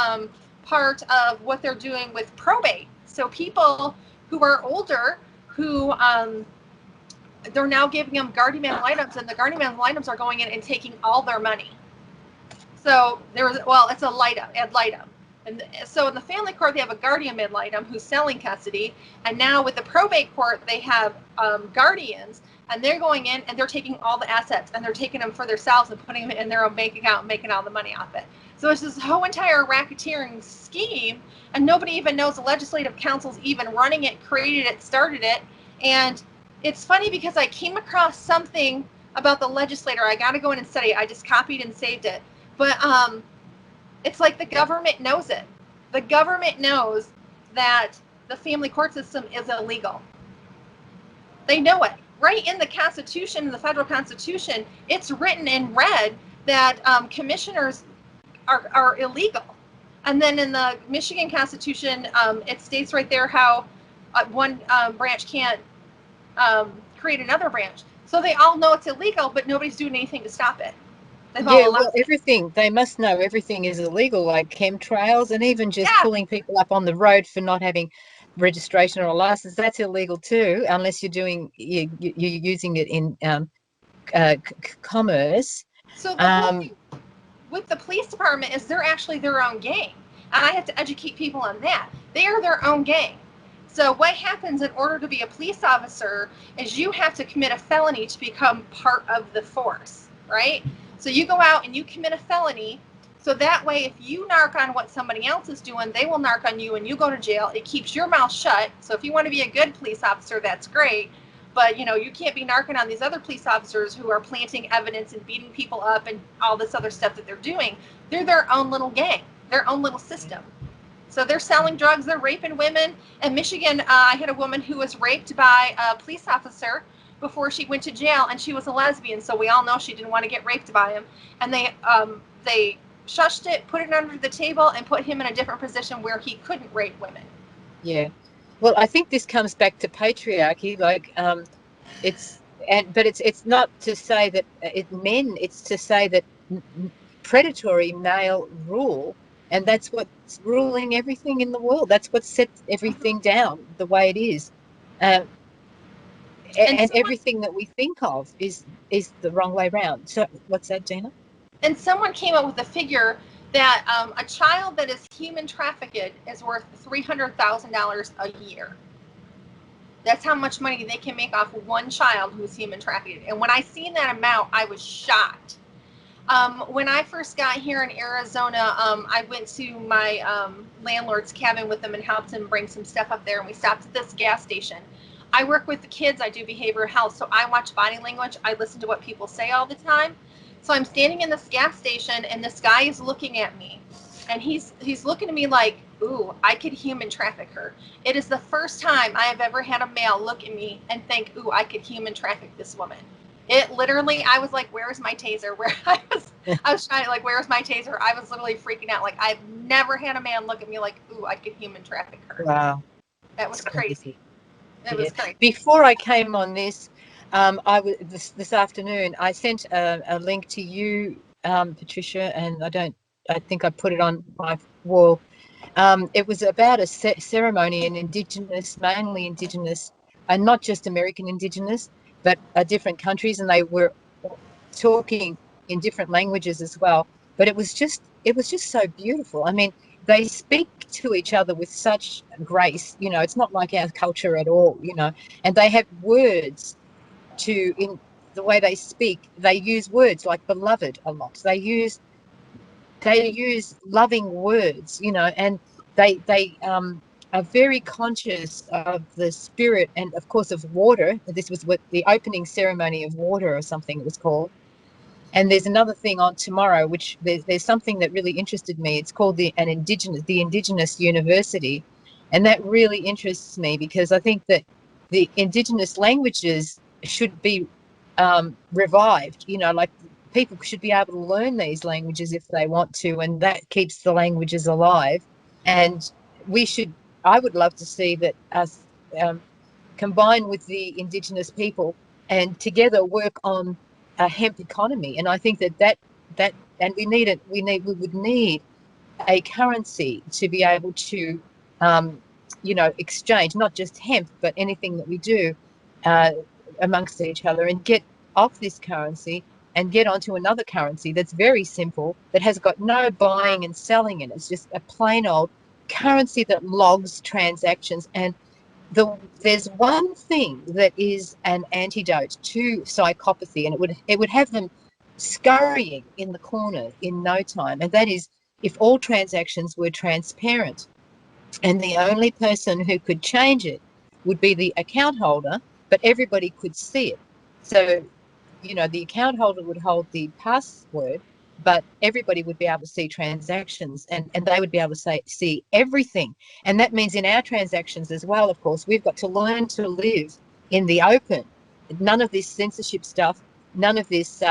part of what they're doing with probate. So people who are older, who they're now giving them guardian ad litems, and the guardian ad litems are going in and taking all their money. So it's a litem, ad litem. And so in the family court, they have a guardian ad litem who's selling custody. And now with the probate court, they have guardians, and they're going in and they're taking all the assets and they're taking them for themselves and putting them in their own bank account and making all the money off it. So it's this whole entire racketeering scheme, and nobody even knows the legislative council's even running it, created it, started it. And it's funny because I came across something about the legislator. I got to go in and study it. I just copied and saved it. But it's like the government knows it. The government knows that the family court system is illegal. They know it. Right in the Constitution, in the federal Constitution, it's written in red that commissioners are illegal. And then in the Michigan Constitution, it states right there how one branch can't create another branch. So they all know it's illegal, but nobody's doing anything to stop it. Yeah, well, everything, they must know everything is illegal, like chemtrails, and even just pulling people up on the road for not having registration or a license. That's illegal too, unless you're using it in commerce. So the whole thing with the police department is they're actually their own gang. And I have to educate people on that. They are their own gang. So what happens in order to be a police officer is you have to commit a felony to become part of the force, right? So you go out and you commit a felony. So that way, if you narc on what somebody else is doing, they will narc on you and you go to jail. It keeps your mouth shut. So if you want to be a good police officer, that's great. But, you can't be narking on these other police officers who are planting evidence and beating people up and all this other stuff that they're doing. They're their own little gang, their own little system. So they're selling drugs, they're raping women. In Michigan, I had a woman who was raped by a police officer before she went to jail, and she was a lesbian, so we all know she didn't want to get raped by him. And they shushed it, put it under the table, and put him in a different position where he couldn't rape women. Yeah. Well, I think this comes back to patriarchy, like it's not to say that it's to say that predatory male rule, and that's what's ruling everything in the world. That's what sets everything down the way it is. And everything that we think of is the wrong way around. So what's that, Deanna? And someone came up with a figure that a child that is human trafficked is worth $300,000 a year. That's how much money they can make off one child who's human trafficked. And when I seen that amount, I was shocked. When I first got here in Arizona, I went to my landlord's cabin with them and helped him bring some stuff up there. And we stopped at this gas station. I work with the kids. I do behavioral health. So I watch body language. I listen to what people say all the time. So I'm standing in this gas station and this guy is looking at me. And he's looking at me like, ooh, I could human traffic her. It is the first time I have ever had a male look at me and think, ooh, I could human traffic this woman. It literally, I was like, where's my taser? I was trying to, like, where's my taser? I was literally freaking out. Like, I've never had a man look at me like, ooh, I could human traffic her. Wow. That was crazy. It was crazy. Before I came on this, this afternoon, I sent a link to you, Patricia, and I think I put it on my wall. It was about a ceremony, mainly Indigenous, and not just American Indigenous, but different countries, and they were talking in different languages as well. But it was just so beautiful. I mean, they speak to each other with such grace. It's not like our culture at all. And they have words in the way they speak. They use words like beloved a lot. They use loving words, and they are very conscious of the spirit and, of course, of water. This was what the opening ceremony of water or something it was called. And there's another thing on tomorrow, which there's something that really interested me. It's called the Indigenous University, and that really interests me because I think that the Indigenous languages should be revived. Like people should be able to learn these languages if they want to, and that keeps the languages alive. And I would love to see that us combine with the Indigenous people and together work on a hemp economy. And I think that and we would need a currency to be able to exchange, not just hemp, but anything that we do amongst each other, and get off this currency and get onto another currency that's very simple, that has got no buying and selling in it. It's just a plain old currency that logs transactions. And there's one thing that is an antidote to psychopathy, and it would have them scurrying in the corner in no time, and that is if all transactions were transparent, and the only person who could change it would be the account holder, but everybody could see it. So, the account holder would hold the password, but everybody would be able to see transactions, and they would be able to see everything. And that means in our transactions as well, of course, we've got to learn to live in the open. None of this censorship stuff, none of this,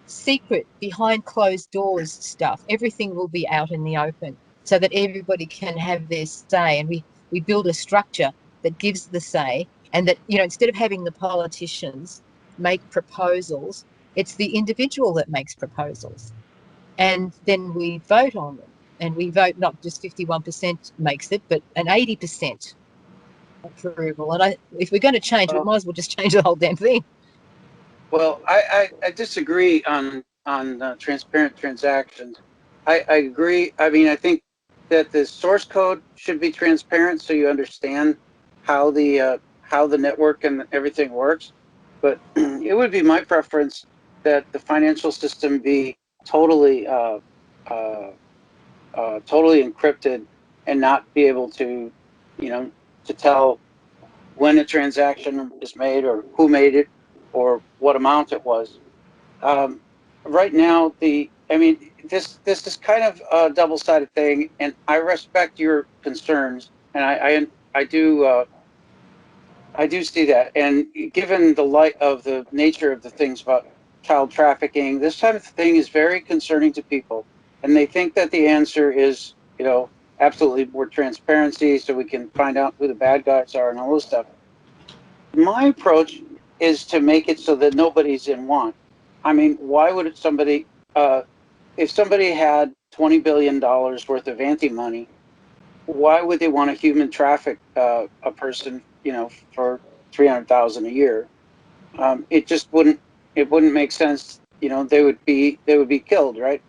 secret behind closed doors stuff. Everything will be out in the open so that everybody can have their say. And we build a structure that gives the say, and that, instead of having the politicians make proposals, it's the individual that makes proposals. And then we vote on them. And we vote not just 51% makes it, but an 80% approval. And if we're going to change, we might as well just change the whole damn thing. Well, I disagree on transparent transactions. I agree. I mean, I think that the source code should be transparent so you understand how the network and everything works. But it would be my preference that the financial system be totally totally encrypted and not be able to, to tell when a transaction is made or who made it or what amount it was. Right now, this is kind of a double-sided thing, and I respect your concerns, and I do see that. And given the light of the nature of the things about child trafficking, this type of thing is very concerning to people, and they think that the answer is, absolutely more transparency so we can find out who the bad guys are and all this stuff. My approach is to make it so that nobody's in want. I mean, why would if somebody had $20 billion worth of anti-money, why would they want to human traffic a person, for 300,000 a year? It just wouldn't make sense. They would be killed, right?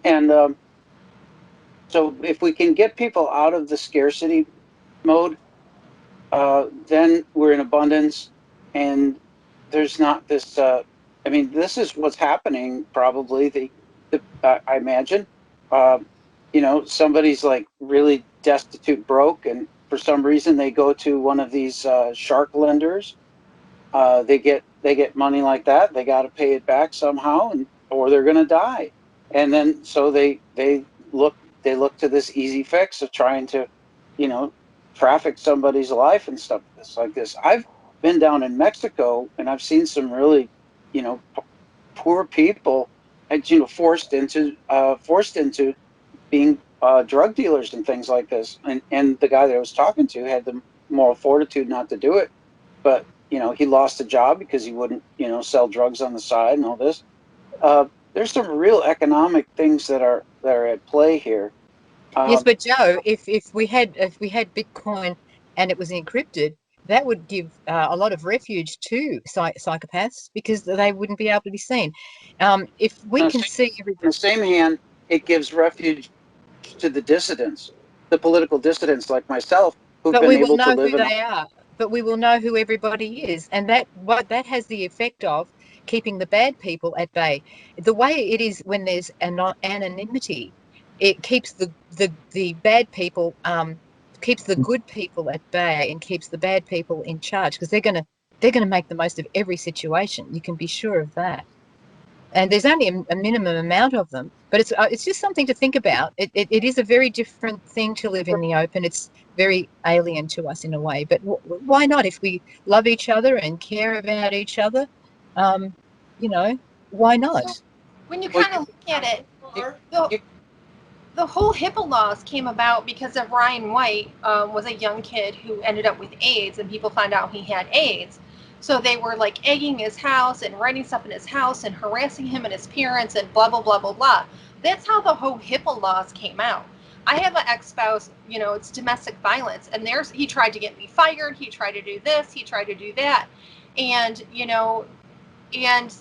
And so if we can get people out of the scarcity mode, then we're in abundance, and there's not this. This is what's happening. Probably I imagine. Uh, somebody's like really destitute, broke, and for some reason they go to one of these shark lenders. They get money like that. They got to pay it back somehow, or they're going to die. And then so they look to this easy fix of trying to, traffic somebody's life and stuff like this. I've been down in Mexico and I've seen some really, poor people, forced into being drug dealers and things like this. And the guy that I was talking to had the moral fortitude not to do it, but he lost a job because he wouldn't sell drugs on the side and all this. There's some real economic things that are at play here. Yes, but Joe, if we had Bitcoin and it was encrypted, that would give a lot of refuge to psychopaths, because they wouldn't be able to be seen. If we can see On the same hand, it gives refuge to the dissidents, the political dissidents like myself, who've but been we will able to know live who in. they are. But we will know who everybody is, and that has the effect of keeping the bad people at bay. The way it is when there's anonymity, it keeps the bad people, keeps the good people at bay, and keeps the bad people in charge, because they're gonna make the most of every situation. You can be sure of that. And there's only a minimum amount of them, but it's just something to think about. It is a very different thing to live in the open. It's very alien to us in a way, but why not? If we love each other and care about each other, um, why not? So when you kind of look at it, the whole HIPAA laws came about because of Ryan White was a young kid who ended up with AIDS, and people found out he had AIDS. So they were like egging his house and writing stuff in his house and harassing him and his parents and blah, blah, blah, blah, blah. That's how the whole HIPAA laws came out. I have an ex-spouse, you know, it's domestic violence, and he tried to get me fired, he tried to do this, he tried to do that, and you know, and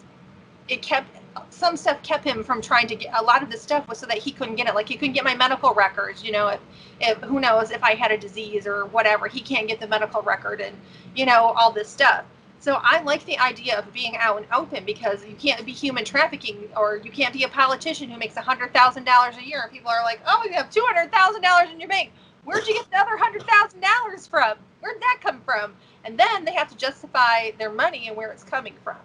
it kept, some stuff kept him from trying to get, a lot of the stuff was so that he couldn't get it, like he couldn't get my medical records, you know, if who knows if I had a disease or whatever, he can't get the medical record, and you know, all this stuff. So I like the idea of being out and open, because you can't be human trafficking, or you can't be a politician who makes $100,000 a year and people are like, oh, you have $200,000 in your bank, where'd you get the other $100,000 from, where'd that come from? And then they have to justify their money and where it's coming from.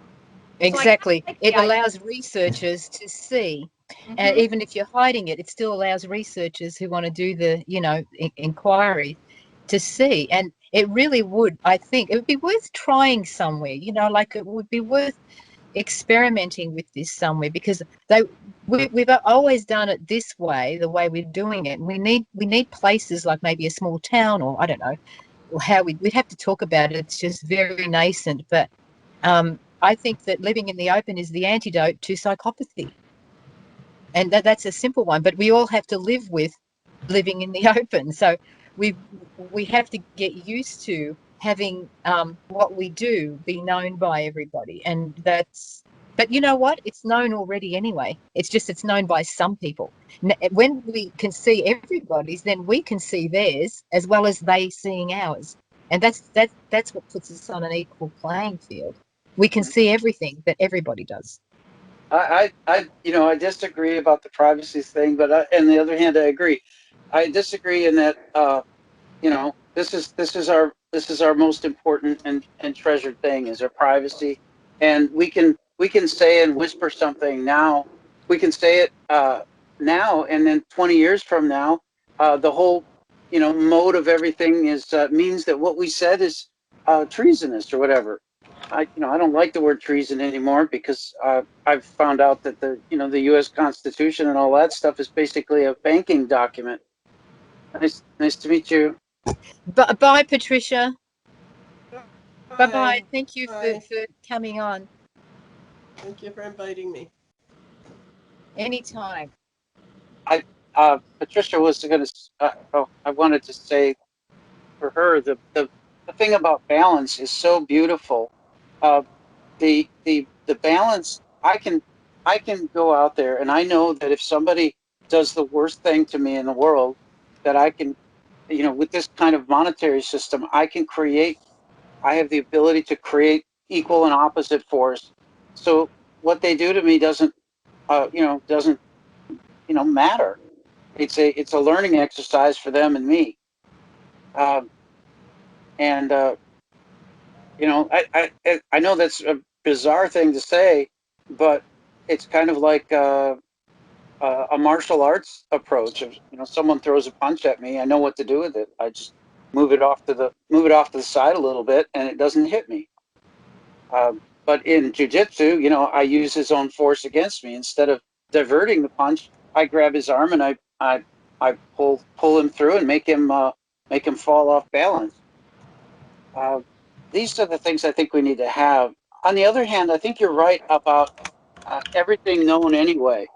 Exactly. So it allows researchers to see, and even if you're hiding it, it still allows researchers who want to do the, you know, inquiry to see. And it really would, I think, it would be worth trying somewhere, you know, like it would be worth experimenting with this somewhere, because we've always done it this way, the way we're doing it. And we need places like maybe a small town, or I don't know, or how we'd have to talk about it. It's just very nascent, but I think that living in the open is the antidote to psychopathy. And that's a simple one, but we all have to live with living in the open. So we have to get used to having what we do be known by everybody. And but you know what? It's known already anyway. It's just it's known by some people. When we can see everybody's, then we can see theirs as well as they seeing ours. And that's what puts us on an equal playing field. We can see everything that everybody does. You know, I disagree about the privacy thing, but on the other hand, I agree. I disagree in that, you know, this is our most important and treasured thing is our privacy, and we can say and whisper something now. We can say it now, and then 20 years from now, the whole, you know, mode of everything is means that what we said is treasonous or whatever. You know, I don't like the word treason anymore, because I've found out that you know, the U.S. Constitution and all that stuff is basically a banking document. Nice to meet you. Bye, Patricia. Bye. Thank you Bye. for coming on. Thank you for inviting me. Anytime. Patricia was going to. I wanted to say for her, the thing about balance is so beautiful. Uh, the balance. I can go out there, and I know that if somebody does the worst thing to me in the world, that I can, you know, with this kind of monetary system, I can create. I have the ability to create equal and opposite force. So what they do to me doesn't, doesn't, you know, matter. It's a learning exercise for them and me. Um, and you know, I know that's a bizarre thing to say, but it's kind of like a martial arts approach. Of, you know, someone throws a punch at me, I know what to do with it. I just move it off to the side a little bit, and it doesn't hit me. But in jujitsu, you know, I use his own force against me. Instead of diverting the punch, I grab his arm and I pull him through and make him fall off balance. Uh, these are the things I think we need to have. On the other hand, I think you're right about everything known anyway.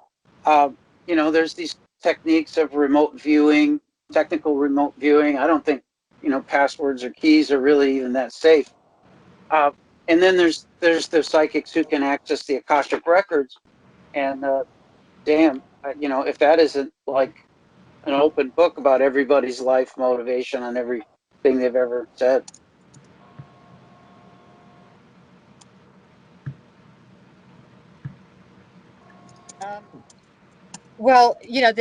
Uh, you know, there's these techniques of remote viewing, technical remote viewing. I don't think, you know, passwords or keys are really even that safe. Uh, and then there's the psychics who can access the Akashic records. And damn, you know, if that isn't like an open book about everybody's life motivation on everything they've ever said. Well, you know,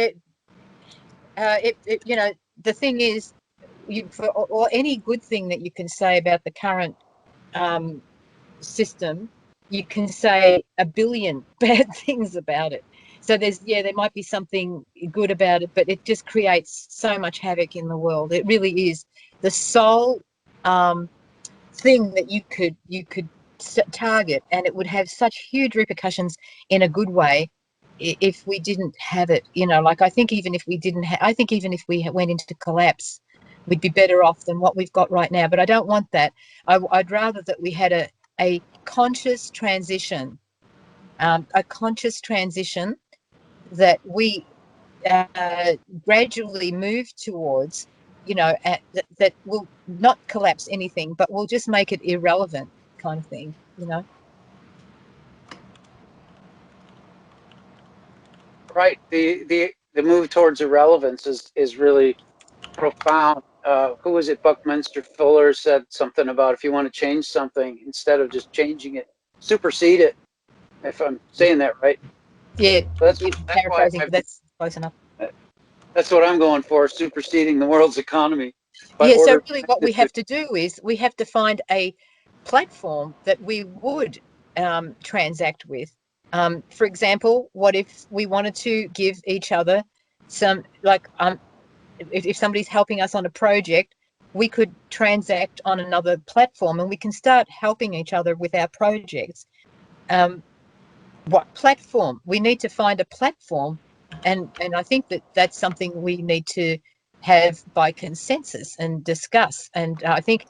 you know, the thing is, or any good thing that you can say about the current system, you can say a billion bad things about it. So there might be something good about it, but it just creates so much havoc in the world. It really is the sole thing that you could target, and it would have such huge repercussions in a good way if we didn't have it. You know, like I think even if we didn't I think even if we went into collapse, we'd be better off than what we've got right now. But I don't want that. I'd rather that we had a conscious transition, that we gradually move towards, that will not collapse anything, but will just make it irrelevant, kind of thing, Right. The move towards irrelevance is really profound. Who was it? Buckminster Fuller said something about if you want to change something, instead of just changing it, supersede it. If I'm saying that right. Yeah, That's why paraphrasing, but that's close enough. that's what I'm going for, superseding the world's economy by Yeah, so order really what we have to do is we have to find a platform that we would transact with. For example, what if we wanted to give each other some, like, if somebody's helping us on a project, we could transact on another platform and we can start helping each other with our projects. What platform? We need to find a platform, and I think that that's something we need to have by consensus and discuss. And I think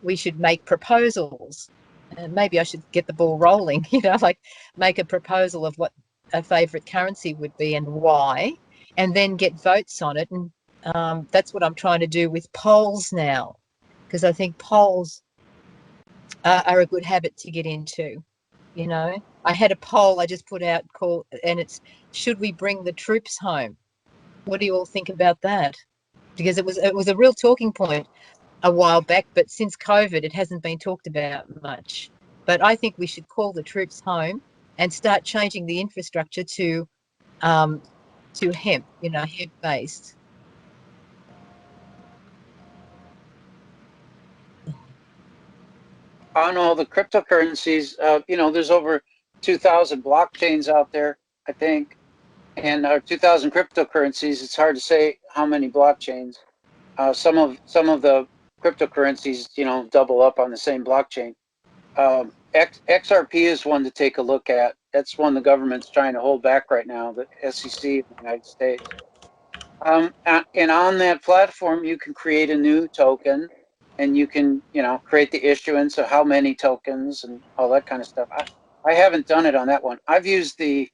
we should make proposals. And maybe I should get the ball rolling, like make a proposal of what a favorite currency would be and why, and then get votes on it. And that's what I'm trying to do with polls now, because I think polls are a good habit to get into. I had a poll I just put out and it's, should we bring the troops home? What do you all think about that? Because it was a real talking point a while back, but since COVID, it hasn't been talked about much. But I think we should call the troops home and start changing the infrastructure to hemp, hemp based. on all the cryptocurrencies. There's over 2,000 blockchains out there, I think, and 2,000 cryptocurrencies. It's hard to say how many blockchains. Some of the cryptocurrencies, double up on the same blockchain. XRP is one to take a look at. That's one the government's trying to hold back right now, the SEC in the United States. And on that platform, you can create a new token, and you can, create the issuance of how many tokens and all that kind of stuff. I haven't done it on that one. I've used the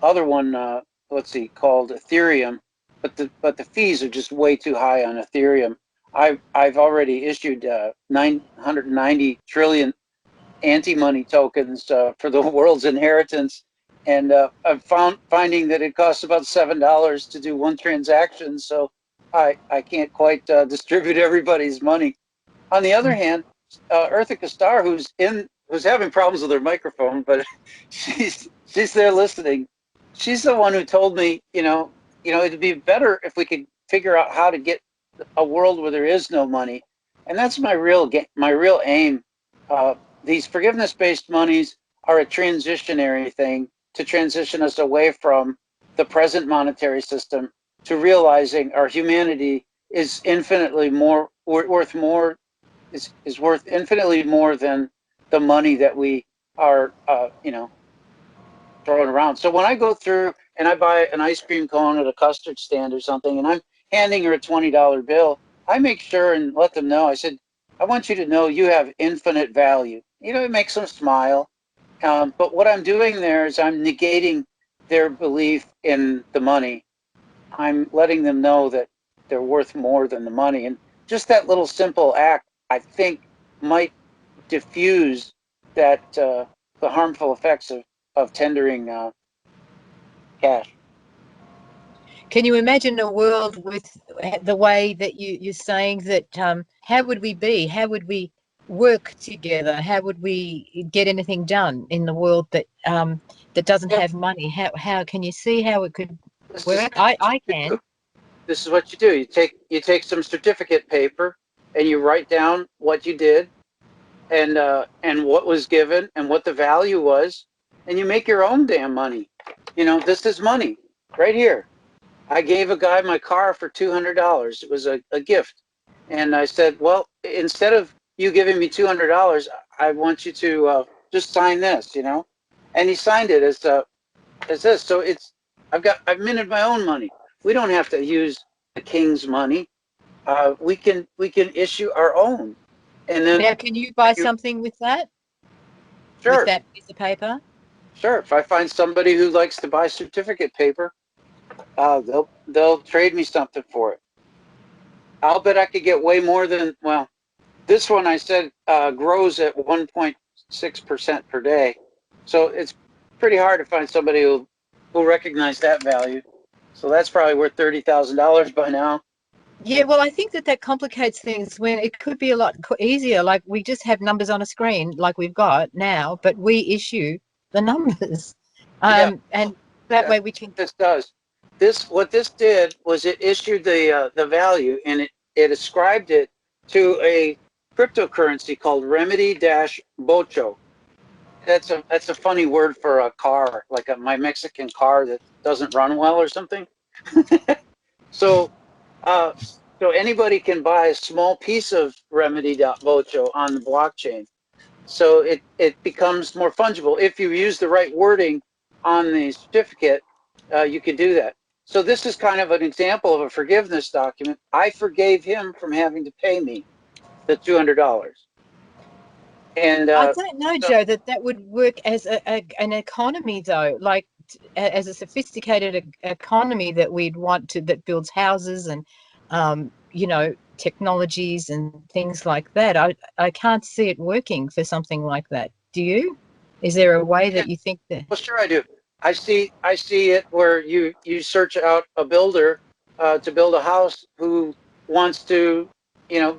other one, called Ethereum, but the fees are just way too high on Ethereum. I've already issued 990 trillion anti-money tokens for the world's inheritance, and I'm finding that it costs about $7 to do one transaction. So I can't quite distribute everybody's money. On the other hand, Earthica Star, who's having problems with her microphone, but she's there listening. She's the one who told me, it'd be better if we could figure out how to get a world where there is no money, and that's my real aim. These forgiveness-based monies are a transitionary thing to transition us away from the present monetary system to realizing our humanity is infinitely more worth more is worth infinitely more than the money that we are throwing around. So when I go through and I buy an ice cream cone at a custard stand or something, and I'm handing her a $20 bill, I make sure and let them know. I said, I want you to know you have infinite value. It makes them smile. But what I'm doing there is I'm negating their belief in the money. I'm letting them know that they're worth more than the money. And just that little simple act, I think, might diffuse the harmful effects of tendering cash. Can you imagine a world with the way that you're saying that? How would we be? How would we work together? How would we get anything done in the world that that doesn't have money? How can you see how it could work? I can. This is what you do. You take some certificate paper and you write down what you did and what was given and what the value was, and you make your own damn money. This is money right here. I gave a guy my car for $200. It was a gift. And I said, well, instead of you giving me $200, I want you to just sign this, And he signed it as this. So I've minted my own money. We don't have to use the king's money. We can issue our own. And then Now, can you buy something with that? Sure. With that piece of paper? Sure. If I find somebody who likes to buy certificate paper, They'll trade me something for it. I'll bet I could get way more than, well, this one I said grows at 1.6% per day. So it's pretty hard to find somebody who'll recognize that value. So that's probably worth $30,000 by now. Yeah, well, I think that complicates things when it could be a lot easier. Like we just have numbers on a screen like we've got now, but we issue the numbers. Yeah. And that way we can. This does. What this did was it issued the value, and it ascribed it to a cryptocurrency called Remedy-Bocho. That's a funny word for a car, like my Mexican car that doesn't run well or something. So so anybody can buy a small piece of Remedy.Bocho on the blockchain. So it becomes more fungible. If you use the right wording on the certificate, you could do that. So this is kind of an example of a forgiveness document. I forgave him from having to pay me the $200. And I don't know, Joe, that would work as an economy, though, like as a sophisticated economy that we'd want to, that builds houses and, technologies and things like that. I can't see it working for something like that. Do you? Is there a way that you think that? well, sure I do. I see it where you search out a builder to build a house who wants to,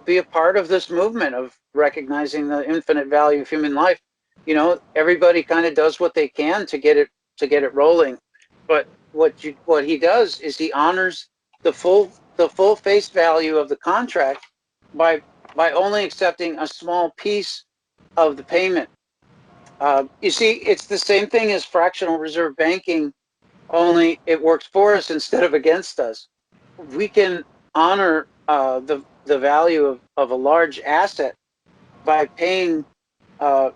be a part of this movement of recognizing the infinite value of human life. Everybody kind of does what they can to get it rolling. But what he does is he honors the full face value of the contract by only accepting a small piece of the payment. You see, it's the same thing as fractional reserve banking, only it works for us instead of against us. We can honor the value of a large asset by paying, the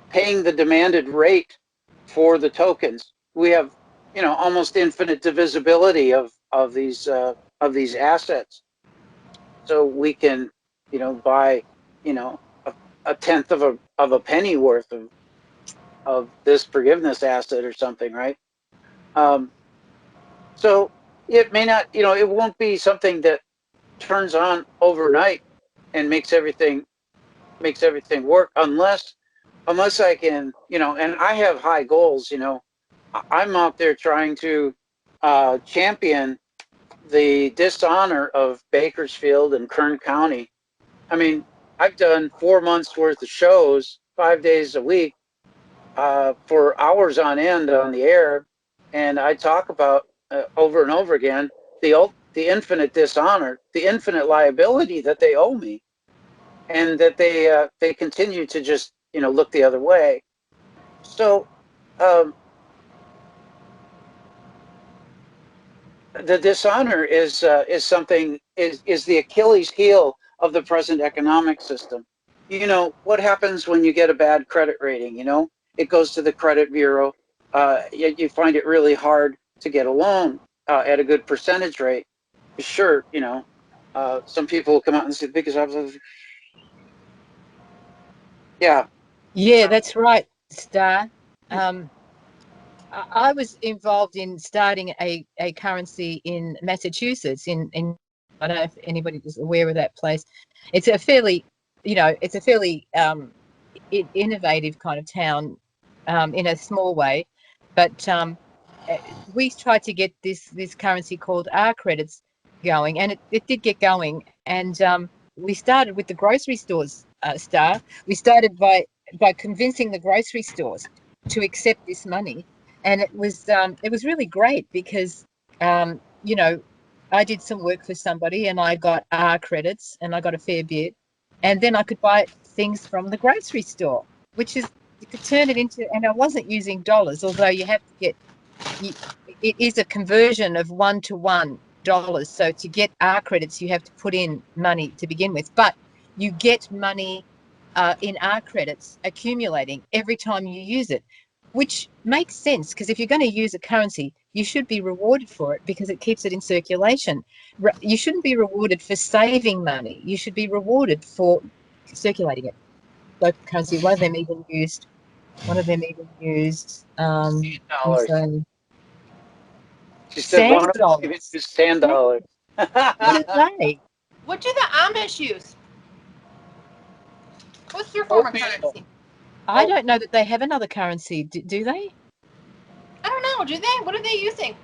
paying the demanded rate for the tokens. We have, almost infinite divisibility of these assets, so we can, buy, a tenth of a penny worth of this forgiveness asset or something, right? So it may not, it won't be something that turns on overnight and makes everything work unless I can, and I have high goals. I'm out there trying to champion the dishonor of Bakersfield and Kern County. I mean, I've done 4 months worth of shows, 5 days a week, for hours on end on the air, and I talk about over and over again the infinite dishonor, the infinite liability that they owe me, and that they continue to just look the other way. So the dishonor is something is the Achilles heel of the present economic system. What happens when you get a bad credit rating? It goes to the credit bureau. You find it really hard to get a loan at a good percentage rate. Sure, some people will come out and say because I was, yeah. Yeah, that's right, Star. I was involved in starting a currency in Massachusetts. In I don't know if anybody is aware of that place. It's a fairly, innovative kind of town, in a small way, but we tried to get this currency called R credits going, and it did get going. And we started with the grocery stores. Star. We started by convincing the grocery stores to accept this money, and it was really great because I did some work for somebody and I got R credits and I got a fair bit, and then I could buy things from the grocery store, which is, you could turn it into, and I wasn't using dollars, although you have to get, it is a conversion of $1 to $1. So to get R credits, you have to put in money to begin with, but you get money in R credits accumulating every time you use it, which makes sense because if you're going to use a currency, you should be rewarded for it because it keeps it in circulation. You shouldn't be rewarded for saving money. You should be rewarded for circulating it. Local currency. One of them even used. $8. She said, why Sand don't we even dollars. use $10? What are they? What do the Amish use? What's their form of Oatmeal. currency? I don't know that they have another currency. Do they? I don't know. Do they? What are they using?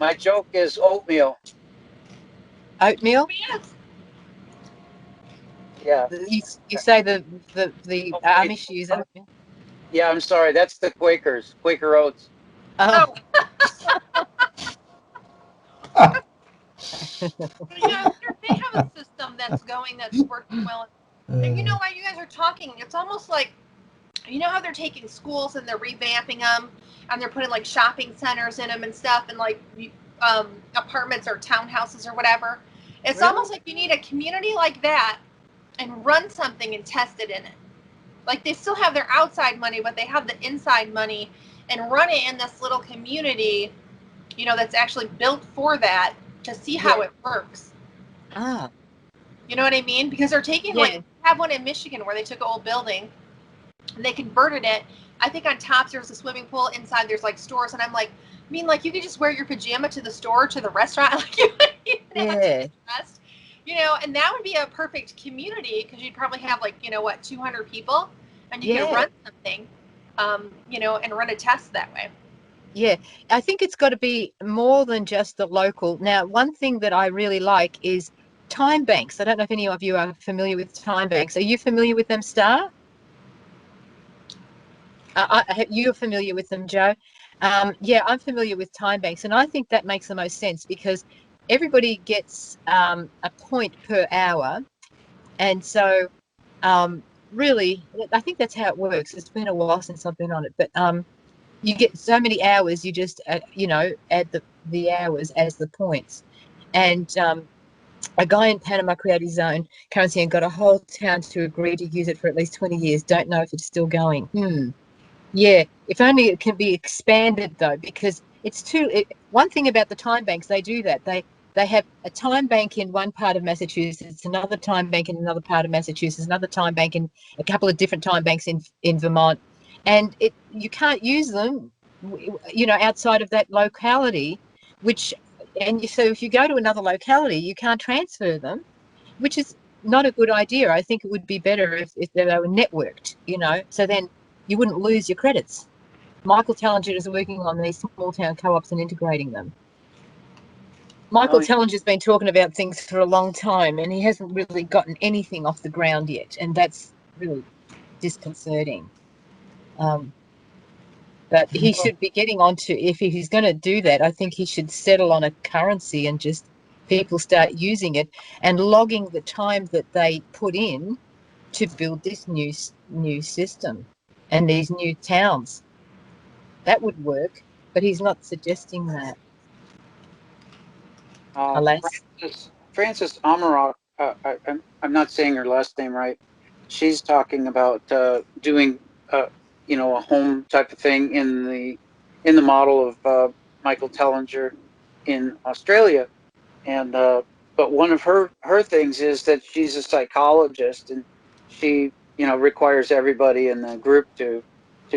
My joke is oatmeal. Oatmeal? Yes. Yeah. You say the Oh, wait. Amish use oatmeal? Yeah, I'm sorry. That's the Quakers, Quaker Oats. Oh, Yeah, they have a system that's going, that's working well. And you know, while you guys are talking, it's almost like, you know how they're taking schools and they're revamping them and they're putting like shopping centers in them and stuff, and like apartments or townhouses or whatever. It's Really? almost like you need a community like that and run something and test it in it. Like they still have their outside money, but they have the inside money, and run it in this little community, you know, that's actually built for that, to see how it works. ah, You know what I mean? Because they're taking, yeah. like, have one in Michigan where they took an old building and they converted it. I think on top there's a swimming pool, inside there's like stores, and I'm like, I mean, like, you could just wear your pajama to the store, to the restaurant, like you wouldn't even have to Yeah. get dressed, you know, and that would be a perfect community, because you'd probably have, like, you know what, 200 people, and you Yeah. could run something, you know, and run a test that way. Yeah, I think it's got to be more than just the local. Now, one thing that I really like is time banks. I don't know if any of you are familiar with time banks. Are you familiar with them, Star? You're familiar with them, Joe? Yeah, I'm familiar with time banks, and I think that makes the most sense because everybody gets a point per hour, and so really, I think that's how it works. It's been a while since I've been on it, but you get so many hours, you just you know, add the hours as the points. And a guy in Panama created his own currency and got a whole town to agree to use it for at least 20 years. Don't know if it's still going. Yeah, if only it can be expanded though, because it's one thing about the time banks, they do that. They have a time bank in one part of Massachusetts, another time bank in another part of Massachusetts, another time bank in a couple of different time banks in Vermont, and you can't use them, you know, outside of that locality. So if you go to another locality, you can't transfer them, which is not a good idea. I think it would be better if they were networked, you know, so then you wouldn't lose your credits. Michael Tallinger is working on these small town co-ops and integrating them. Michael Tallinger's been talking about things for a long time, and he hasn't really gotten anything off the ground yet, and that's really disconcerting. But he should be getting onto, if he's going to do that, I think he should settle on a currency and just people start using it and logging the time that they put in to build this new system and these new towns. That would work, but he's not suggesting that. Alas. Frances Amarok, I'm not saying her last name right. She's talking about doing, you know, a home type of thing in the model of Michael Tellinger in Australia. And but one of her things is that she's a psychologist, and she, you know, requires everybody in the group to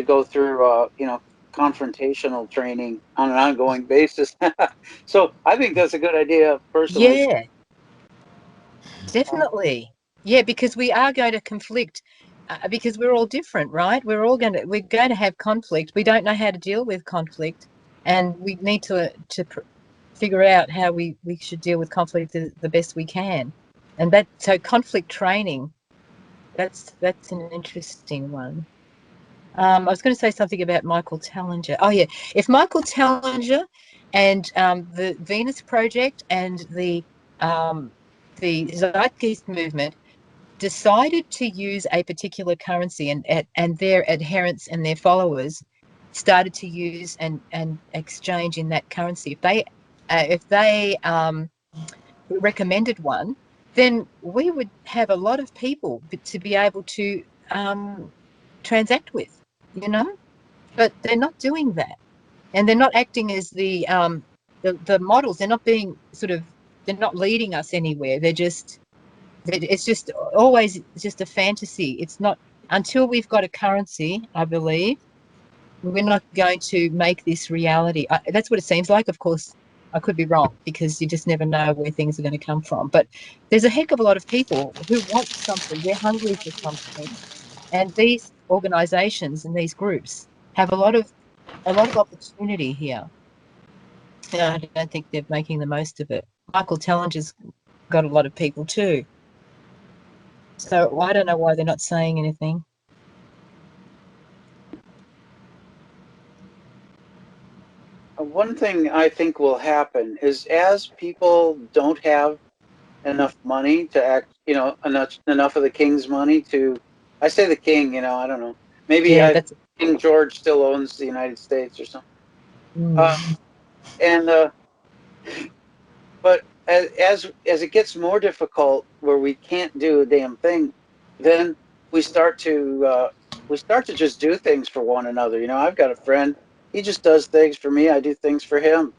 go through you know, confrontational training on an ongoing basis. So I think that's a good idea personally. Yeah, definitely. Yeah, because we are going to conflict because we're all different, right? We're going to have conflict. We don't know how to deal with conflict, and we need to figure out how we should deal with conflict the best we can. And so conflict training, that's an interesting one. I was going to say something about Michael Tallinger. Oh yeah, if Michael Tallinger and the Venus Project and the Zeitgeist movement decided to use a particular currency, and their adherents and their followers started to use and exchange in that currency, if they recommended one, then we would have a lot of people to be able to transact with, you know. But they're not doing that, and they're not acting as the models. They're not being they're not leading us anywhere. It's just always just a fantasy. It's not until we've got a currency, I believe, we're not going to make this reality. That's what it seems like. Of course, I could be wrong, because you just never know where things are going to come from. But there's a heck of a lot of people who want something. They're hungry for something. And these organizations and these groups have a lot of opportunity here. I don't think they're making the most of it. Michael Tellinger's got a lot of people too. So I don't know why they're not saying anything. One thing I think will happen is as people don't have enough money to act, enough of the king's money to, I say the king, I don't know. Maybe Yeah, that's King George still owns the United States or something. mm. And but as it gets more difficult, where we can't do a damn thing, then we start to just do things for one another. I've got a friend. He just does things for me. I do things for him,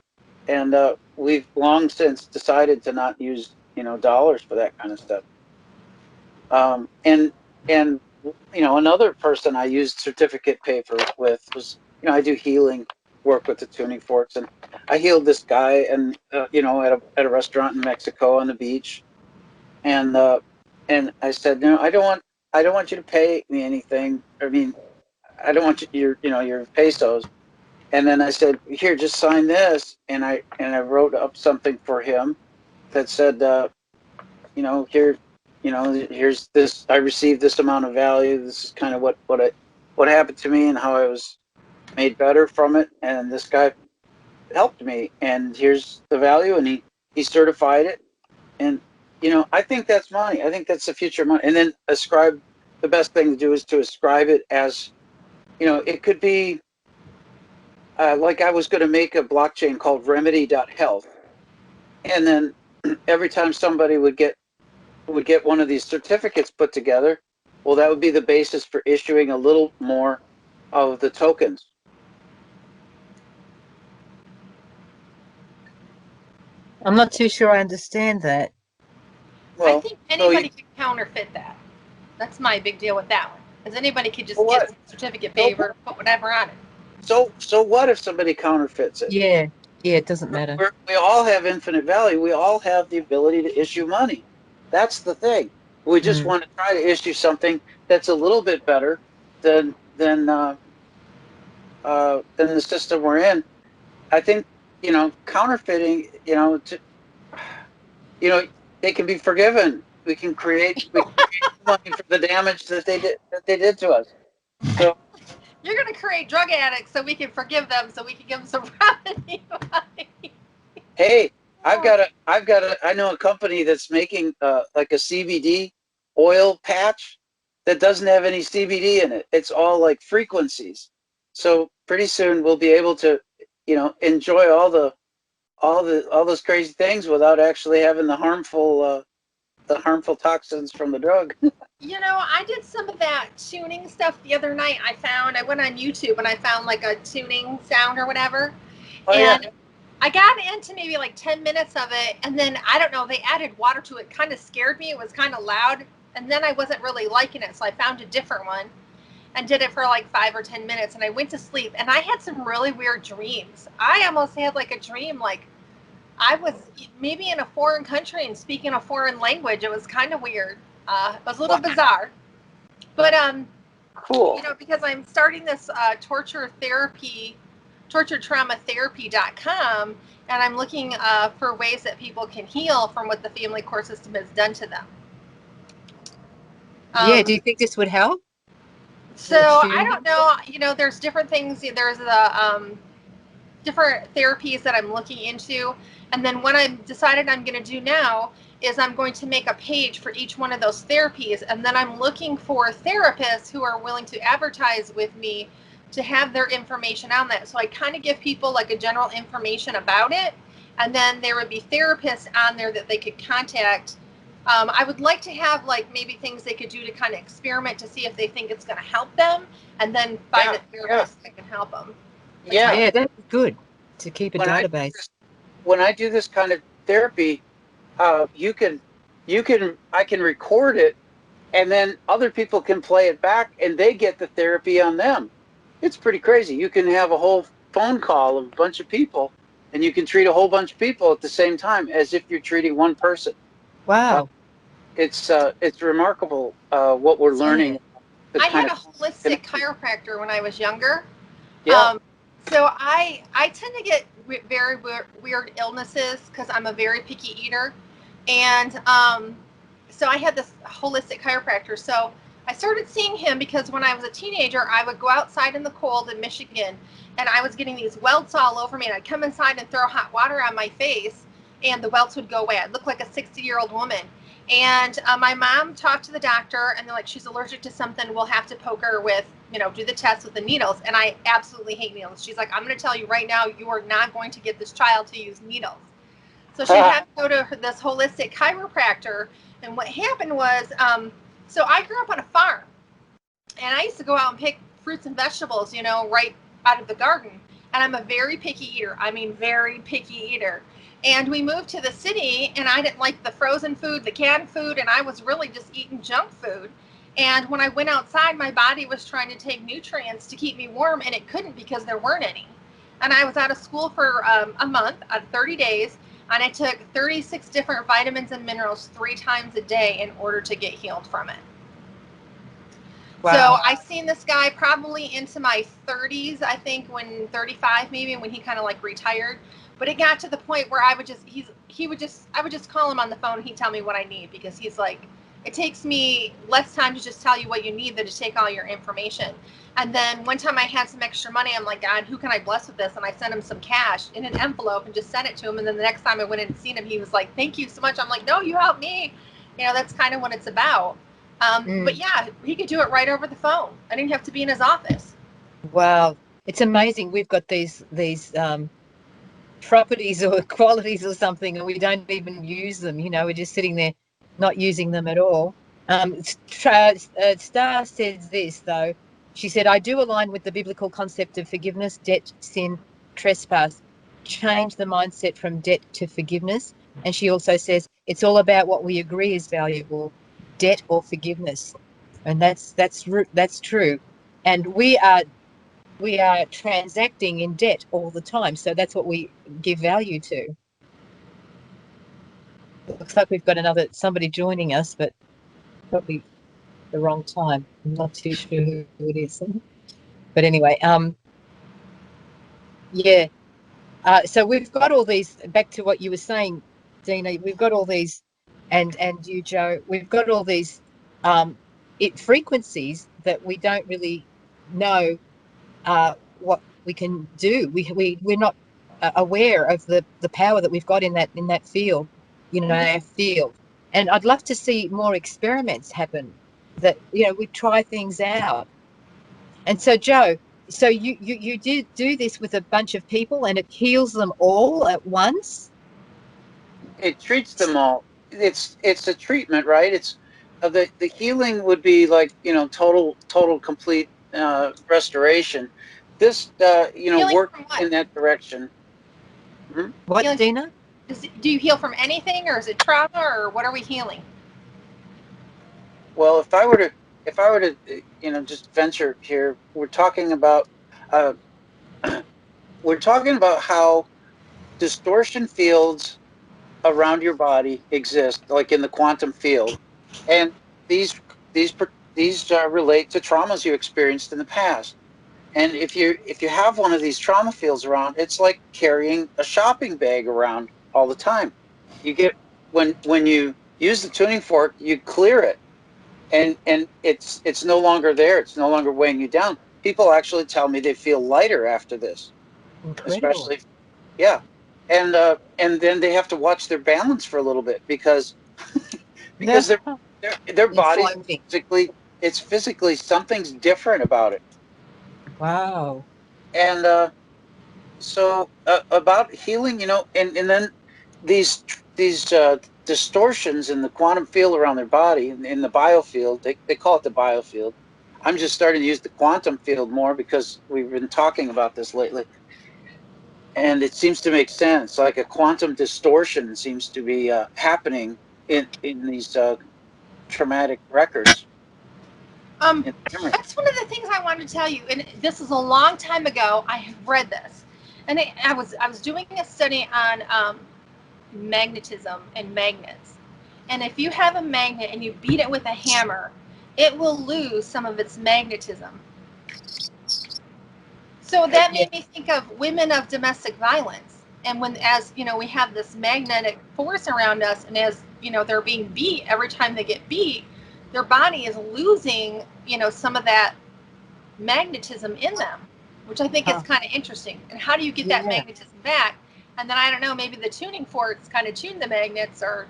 and we've long since decided to not use dollars for that kind of stuff. And another person I used certificate paper with was, I do healing work with the tuning forks, and I healed this guy, and at a restaurant in Mexico on the beach, and I said, no, I don't want you to pay me anything. I mean, I don't want your pesos. And then I said, here, just sign this, and I wrote up something for him that said, here, here's this. I received this amount of value. This is kind of what happened to me and how I was made better from it. And this guy helped me, and here's the value. And he certified it. And I think that's money. I think that's the future of money. And then ascribe. The best thing to do is to ascribe it as, it could be like I was going to make a blockchain called remedy.health, and then every time somebody would get one of these certificates put together, well, that would be the basis for issuing a little more of the tokens. I'm not too sure I understand that. Well, I think anybody could counterfeit that. That's my big deal with that one. Because anybody could just get certificate paper, put whatever on it. So what if somebody counterfeits it? Yeah, it doesn't matter. We all have infinite value. We all have the ability to issue money. That's the thing. We just want to try to issue something that's a little bit better than the system we're in. I think counterfeiting. They can be forgiven. We can create money for the damage that they did to us. So you're going to create drug addicts so we can forgive them, so we can give them some revenue. hey, I know a company that's making like a CBD oil patch that doesn't have any CBD in it. It's all like frequencies. So pretty soon we'll be able to, enjoy all those crazy things without actually having the harmful toxins from the drug. I did some of that tuning stuff the other night. I went on YouTube and I found like a tuning sound or whatever. And I got into maybe like 10 minutes of it, and then I don't know, they added water to it. Kind of scared me. It was kind of loud, and then I wasn't really liking it, so I found a different one and did it for like 5 or 10 minutes, and I went to sleep, and I had some really weird dreams. I almost had like a dream like I was maybe in a foreign country and speaking a foreign language. It was kind of weird. It was a little bizarre, but cool. Because I'm starting this torture trauma therapy.com, and I'm looking for ways that people can heal from what the family court system has done to them. Do you think this would help? So I don't know. There's different things. There's the different therapies that I'm looking into, and then what I've decided I'm going to do now is I'm going to make a page for each one of those therapies, and then I'm looking for therapists who are willing to advertise with me to have their information on that. So I kind of give people like a general information about it, and then there would be therapists on there that they could contact. I would like to have like maybe things they could do to kind of experiment to see if they think it's going to help them, and then find a therapist that can help them. Yeah, that'd be good to keep a database. When I do this kind of therapy, I can record it, and then other people can play it back, and they get the therapy on them. It's pretty crazy. You can have a whole phone call of a bunch of people, and you can treat a whole bunch of people at the same time as if you're treating one person. Wow. It's remarkable what we're learning. Yeah. The I kind had a of holistic chiropractor when I was younger. yeah. So I tend to get very weird illnesses because I'm a very picky eater, and so I had this holistic chiropractor. So I started seeing him because when I was a teenager, I would go outside in the cold in Michigan, and I was getting these welts all over me, and I'd come inside and throw hot water on my face, and the welts would go away. I'd look like a 60-year-old woman. And my mom talked to the doctor, and they're like, she's allergic to something. We'll have to poke her with, do the test with the needles. And I absolutely hate needles. She's like, I'm going to tell you right now, you are not going to get this child to use needles. So she had to go to this holistic chiropractor. And what happened was, so I grew up on a farm, and I used to go out and pick fruits and vegetables, right out of the garden. And I'm a very picky eater. I mean, very picky eater. And we moved to the city, and I didn't like the frozen food, the canned food, and I was really just eating junk food. And when I went outside, my body was trying to take nutrients to keep me warm, and it couldn't because there weren't any. And I was out of school for a month, 30 days, and I took 36 different vitamins and minerals 3 times a day in order to get healed from it. Wow. So I seen this guy probably into my 30s, I think, when 35 maybe, when he kind of like retired. But it got to the point where I would just call him on the phone, and he'd tell me what I need, because he's like, it takes me less time to just tell you what you need than to take all your information. And then one time I had some extra money, I'm like, God, who can I bless with this? And I sent him some cash in an envelope and just sent it to him. And then the next time I went in and seen him, he was like, thank you so much. I'm like, no, you helped me. That's kind of what it's about. But yeah, he could do it right over the phone. I didn't have to be in his office. Wow. It's amazing. We've got these properties or qualities or something, and we don't even use them. We're just sitting there not using them at all. Star says this, though. She said, I do align with the biblical concept of forgiveness, debt, sin, trespass. Change the mindset from debt to forgiveness. And she also says it's all about what we agree is valuable, debt or forgiveness. And that's true. And we are transacting in debt all the time, so that's what we give value to. Looks like we've got somebody joining us, but probably the wrong time. I'm not too sure who it is. But anyway, yeah. So we've got all these, back to what you were saying, Dina, we've got all these, and you, Joe, we've got all these frequencies that we don't really know what we can do. We're not aware of the power that we've got in that field, our field. And I'd love to see more experiments happen that, we try things out. And so, Joe, so you did do this with a bunch of people, and it heals them all at once? It treats them all. It's a treatment, right? It's the healing would be like total complete restoration. This Healing work from what? in that direction. Mhm. What, Healing, Dina? do you heal from anything, or is it trauma, or what are we healing? Well, if I were to just venture here, uh, we're talking about how distortion fields around your body exist, like in the quantum field, and these these relate to traumas you experienced in the past. And if you have one of these trauma fields around, it's like carrying a shopping bag around all the time. You get when you use the tuning fork, you clear it, and it's no longer there. It's no longer weighing you down. People actually tell me they feel lighter after this, Incredible. especially yeah, and then they have to watch their balance for a little bit because No, their you're bodies floating. physically something's different about it. Wow. And so about healing, and then these distortions in the quantum field around their body, in the biofield, they call it the biofield. I'm just starting to use the quantum field more because we've been talking about this lately, and it seems to make sense. Like a quantum distortion seems to be happening in these traumatic records Um, in memory. that's one of the things I wanted to tell you, and this is a long time ago. I have read this, And I was doing a study on magnetism and magnets. And if you have a magnet and you beat it with a hammer, it will lose some of its magnetism. So that made me think of women of domestic violence. And when, as you know, we have this magnetic force around us, and as you know, they're being beat every time they get beat, their body is losing, you know, some of that magnetism in them, which I think is kind of interesting. And how do you get that magnetism back? And then I don't know, maybe the tuning forks kind of tune the magnets or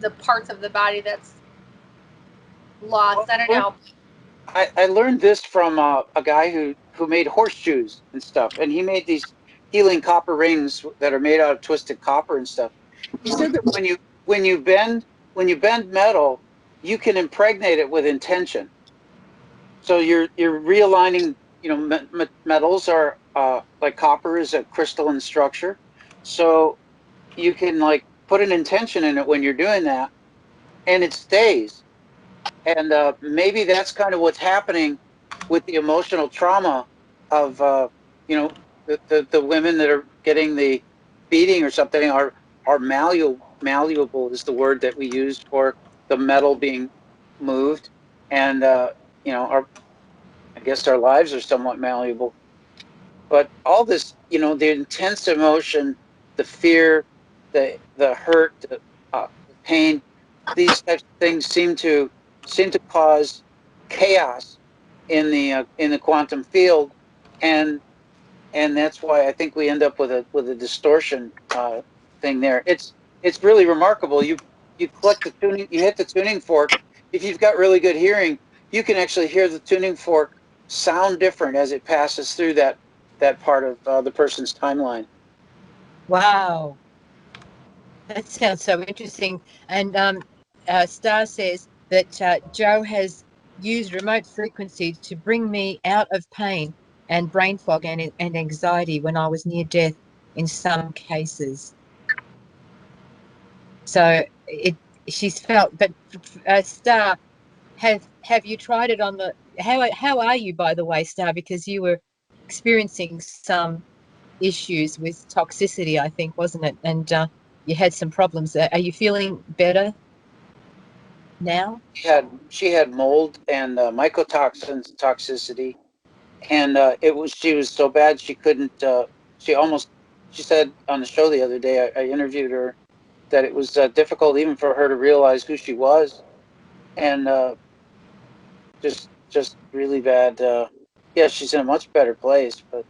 the parts of the body that's lost. I don't know. I learned this from a guy who made horseshoes and stuff, and he made these healing copper rings that are made out of twisted copper and stuff. He said that when you bend metal, you can impregnate it with intention. So you're realigning. You know, metals are like copper is a crystalline structure, so you can like put an intention in it when you're doing that, and it stays. And maybe that's kind of what's happening with the emotional trauma of you know, the women that are getting the beating or something are malleable is the word that we use for the metal being moved, and you know, I guess our lives are somewhat malleable. But all this, you know, the intense emotion, the fear, the hurt, the pain, these types of things seem to cause chaos in the quantum field, and that's why I think we end up with a distortion thing there. It's really remarkable. You click the tuning, you hit the tuning fork. If you've got really good hearing, you can actually hear the tuning fork sound different as it passes through that part of the person's timeline. Wow, that sounds so interesting. And Star says that Joe has used remote frequency to bring me out of pain and brain fog and anxiety when I was near death in some cases. So she's felt, but Star, have you tried it on the, how are you, by the way, Star? Because you were experiencing some issues with toxicity, I think, wasn't it? And you had some problems. Are you feeling better now? She had mold and mycotoxins toxicity, and she was so bad she couldn't. She said on the show the other day, I interviewed her, that it was difficult even for her to realize who she was, and just really bad. Yeah, she's in a much better place, but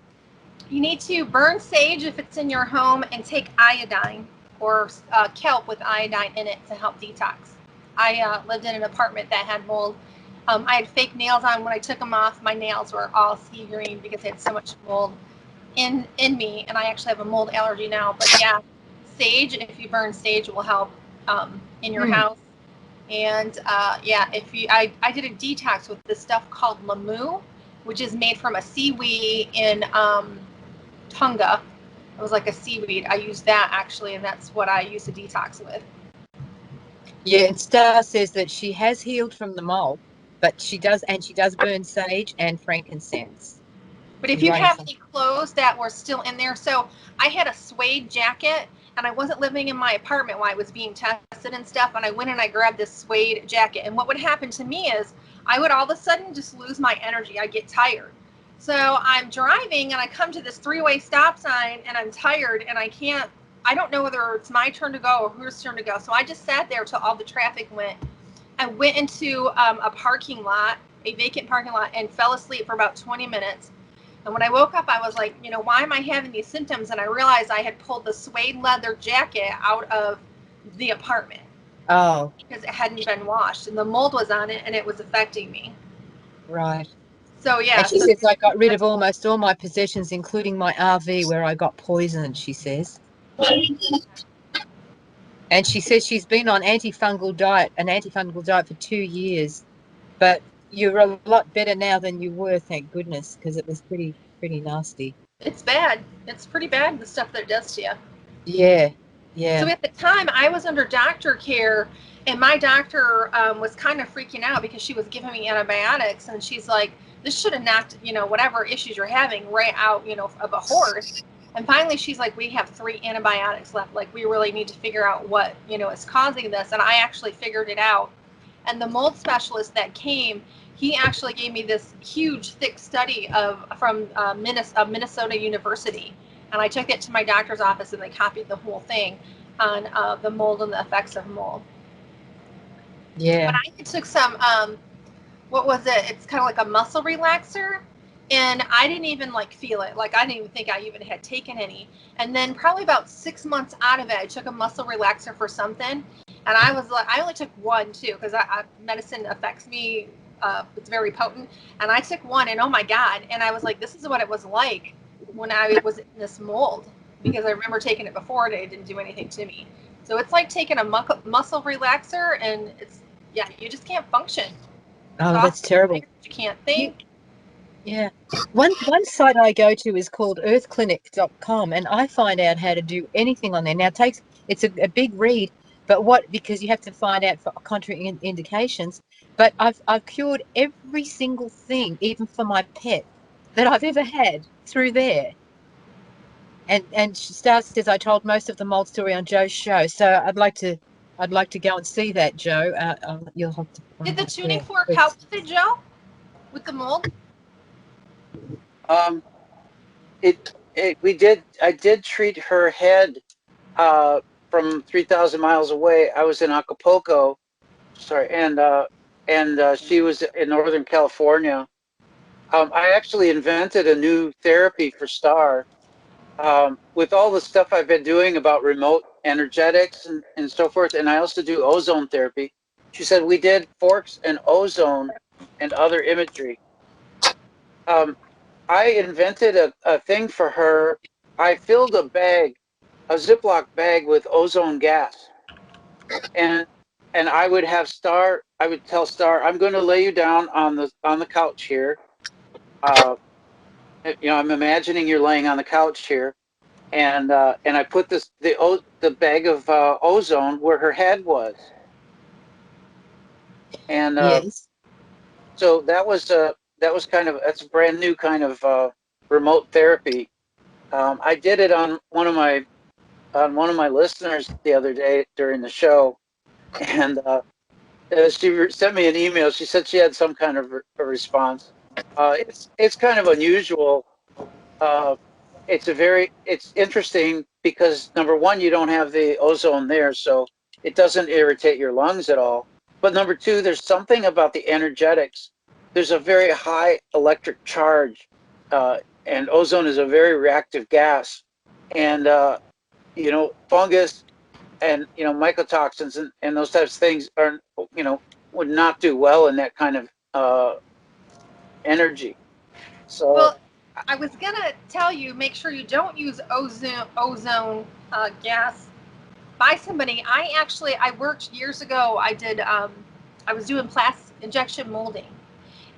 You need to burn sage if it's in your home and take iodine or kelp with iodine in it to help detox. I lived in an apartment that had mold. I had fake nails on. When I took them off, my nails were all sea green because they had so much mold in me, and I actually have a mold allergy now. But yeah, sage, if you burn sage, will help in your house. And yeah, I did a detox with this stuff called Lamu, which is made from a seaweed in Tonga. It was like a seaweed. I used that actually, and that's what I used to detox with. Yeah, and Star says that she has healed from the mole, but she does burn sage and frankincense. But if you have any clothes that were still in there, so I had a suede jacket and I wasn't living in my apartment while I was being tested and stuff, and I went and I grabbed this suede jacket, and what would happen to me is I would all of a sudden just lose my energy. I get tired. So I'm driving and I come to this three-way stop sign and I'm tired and I don't know whether it's my turn to go or whose turn to go. So I just sat there till all the traffic went. I went into a parking lot, a vacant parking lot, and fell asleep for about 20 minutes. And when I woke up, I was like, you know, why am I having these symptoms? And I realized I had pulled the suede leather jacket out of the apartment. Oh. Because it hadn't been washed and the mold was on it and it was affecting me. Right. So yeah. And she says I got rid of almost all my possessions, including my RV where I got poisoned, she says. And she says she's been on an antifungal diet for 2 years. But you're a lot better now than you were, thank goodness, because it was pretty nasty. It's bad. It's pretty bad, the stuff that it does to you. Yeah. Yeah. So at the time, I was under doctor care, and my doctor was kind of freaking out because she was giving me antibiotics, and she's like, this should have knocked, you know, whatever issues you're having right out, you know, of a horse. And finally, she's like, we have 3 antibiotics left. Like, we really need to figure out what, is causing this. And I actually figured it out. And the mold specialist that came, he actually gave me this huge, thick study from Minnesota University. And I took it to my doctor's office, and they copied the whole thing on the mold and the effects of mold. Yeah. But I took some, what was it? It's kind of like a muscle relaxer. And I didn't even feel it. Like, I didn't even think I even had taken any. And then probably about 6 months out of it, I took a muscle relaxer for something. And I was like, I only took one too, because medicine affects me. It's very potent. And I took one, and oh my God. And I was like, this is what it was like when I was in this mold, because I remember taking it before and it didn't do anything to me. So it's like taking a muscle relaxer, and you just can't function. Oh, that's terrible. You can't think. Yeah. One site I go to is called earthclinic.com, and I find out how to do anything on there. Now it's a big read, but because you have to find out for contraindications. But I've cured every single thing, even for my pet, that I've ever had through there. And Star says I told most of the mold story on Joe's show, so I'd like to go and see that, Joe. You'll have to. Did the tuning fork help with it, Joe? With the mold? I did treat her head from 3,000 miles away. I was in Acapulco, sorry, and she was in Northern California. I actually invented a new therapy for Star. With all the stuff I've been doing about remote energetics and so forth, and I also do ozone therapy. She said we did forks and ozone and other imagery. I invented a thing for her. I filled a Ziploc bag with ozone gas, and I would have Star. I would tell Star, I'm going to lay you down on the couch here. I'm imagining you're laying on the couch here, and I put the bag of ozone where her head was, and Yes. so that's a brand new kind of remote therapy. I did it on one of my listeners the other day during the show, and she sent me an email. She said she had some kind of a response. It's kind of unusual. Uh, it's interesting because number one, you don't have the ozone there, so it doesn't irritate your lungs at all. But number two, there's something about the energetics. There's a very high electric charge, and ozone is a very reactive gas, and fungus and mycotoxins and those types of things are would not do well in that kind of energy. So Well, I was gonna tell you, make sure you don't use ozone gas by somebody. I worked years ago. I was doing plastic injection molding,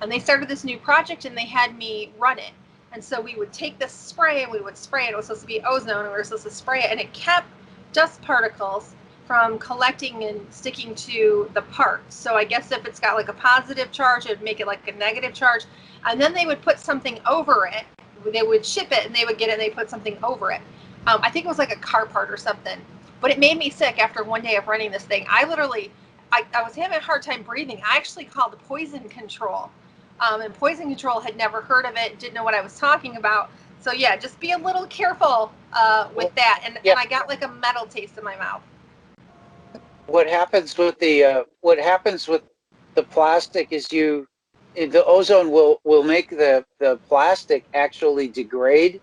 and they started this new project, and they had me run it. And so we would take this spray and we would spray it. It was supposed to be ozone, and we were supposed to spray it, and it kept dust particles from collecting and sticking to the part. So I guess if it's got like a positive charge, it would make it like a negative charge. And then they would put something over it. They would ship it, and they would get it, and they put something over it. I think it was like a car part or something. But it made me sick after one day of running this thing. I was having a hard time breathing. I actually called poison control. And poison control had never heard of it, didn't know what I was talking about. So yeah, just be a little careful with that. And I got like a metal taste in my mouth. what happens with the plastic is the ozone will make the plastic actually degrade.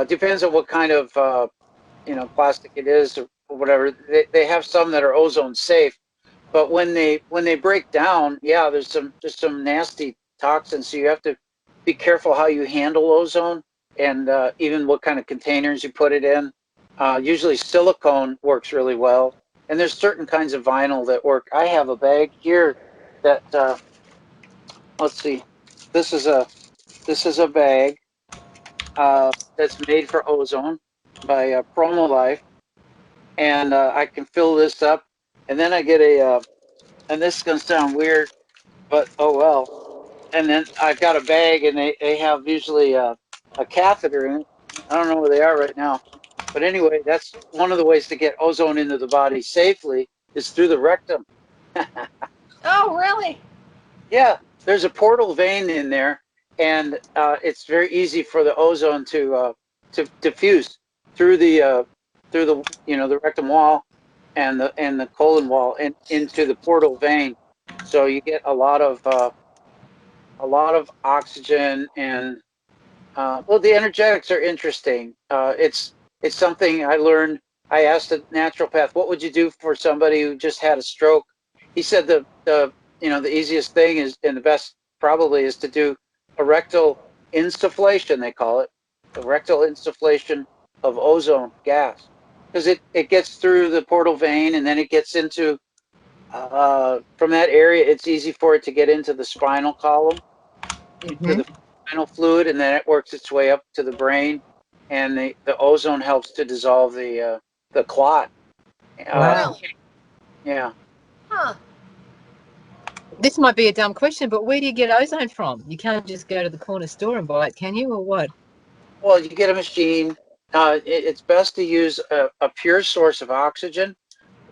Depends on what kind of plastic it is or whatever. They have some that are ozone safe, but when they break down, yeah, there's some nasty toxins. So you have to be careful how you handle ozone, and even what kind of containers you put it in. Usually silicone works really well, and there's certain kinds of vinyl that work. I have a bag here that let's see, this is a bag that's made for ozone by Promo Life, and I can fill this up, and then I get and this is gonna sound weird, but oh well. And then I've got a bag, and they have usually a catheter in it, I don't know where they are right now. But anyway, that's one of the ways to get ozone into the body safely is through the rectum. Oh, really? Yeah, there's a portal vein in there, and it's very easy for the ozone to diffuse through the the rectum wall and the colon wall and into the portal vein. So you get a lot of oxygen and well, the energetics are interesting. It's something I learned. I asked a naturopath, "What would you do for somebody who just had a stroke?" He said the easiest thing is and the best probably is to do a rectal insufflation. They call it a rectal insufflation of ozone gas because it gets through the portal vein and then it gets into from that area. It's easy for it to get into the spinal column into Hmm. the spinal fluid, and then it works its way up to the brain, and the ozone helps to dissolve the clot. Wow. Really? Yeah. Huh. This might be a dumb question, but where do you get ozone from? You can't just go to the corner store and buy it, can you, or what? Well, you get a machine. It's best to use a pure source of oxygen,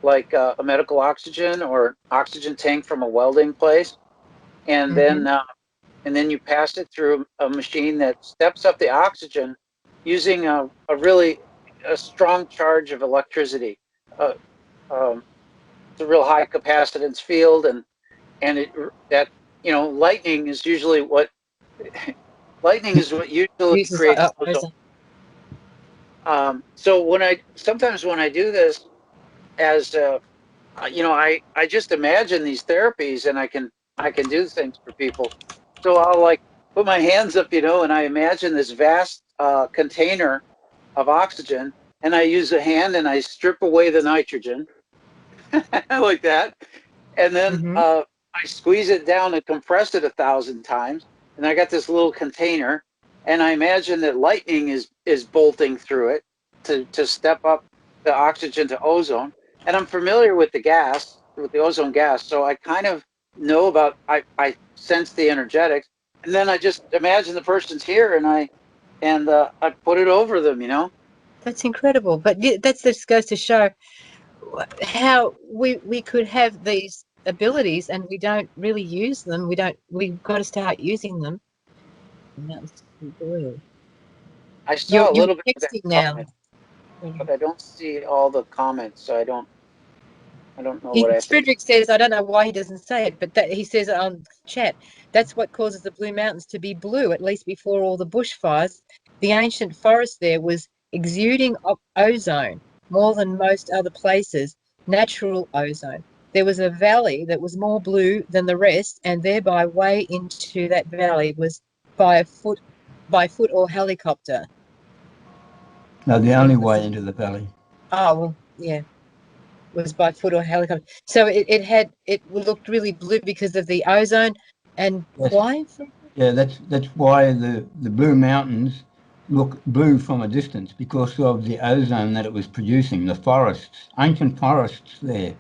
like a medical oxygen or oxygen tank from a welding place, and Hmm. then uh, and then you pass it through a machine that steps up the oxygen using a really a strong charge of electricity. Uh, um, it's a real high capacitance field, and it that lightning is usually what lightning is what usually Uses creates ozone. ozone. So sometimes when I do this as I just imagine these therapies and I can do things for people. So I'll like put my hands up, and I imagine this vast container of oxygen, and I use a hand and I strip away the nitrogen like that, and then Hmm. I squeeze it down and compress it 1,000 times, and I got this little container, and I imagine that lightning is bolting through it to step up the oxygen to ozone, and I'm familiar with with the ozone gas, so I kind of know about I sense the energetics, and then I just imagine the person's here, and I put it over them. That's incredible. But that just goes to show how we could have these abilities and we don't really use them. We've got to start using them. And that was blue. I You're saw a you're little bit of that texting now. comment, but I don't see all the comments, so I don't know what I have to. Frederick says, I don't know why he doesn't say it, but that he says on chat, that's what causes the Blue Mountains to be blue, at least before all the bushfires. The ancient forest there was exuding ozone more than most other places, natural ozone. There was a valley that was more blue than the rest, and thereby way into that valley was by foot or helicopter. No, the It only was, way into the valley. oh, well, yeah, was by foot or helicopter. So it looked really blue because of the ozone. And Yes. why? Yeah, that's why the Blue Mountains look blue from a distance because of the ozone that it was producing. The forests, ancient forests there,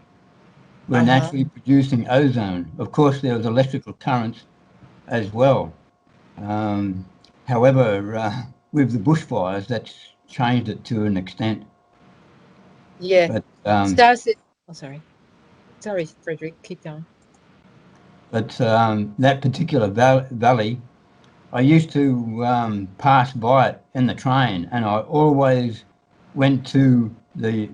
were Uh-huh. naturally producing ozone. Of course, there was electrical currents as well. Um, However, with the bushfires, that's changed it to an extent. Yeah. But Star said, oh, sorry. Sorry, Frederick, keep going. that particular valley, I used to pass by it in the train, and I always went to the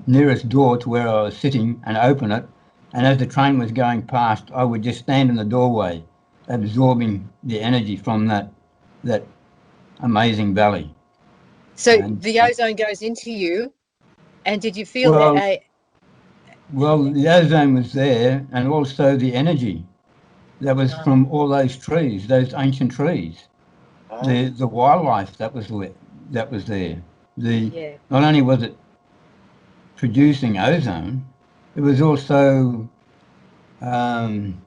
nearest door to where I was sitting and open it. And as the train was going past, I would just stand in the doorway, absorbing the energy from that amazing valley. So And the ozone goes into you, and did you feel well, a the ozone was there, and also the energy that was from all those trees, those ancient trees. Oh, The wildlife that was there. The yeah. Not only was it producing ozone, it was also um,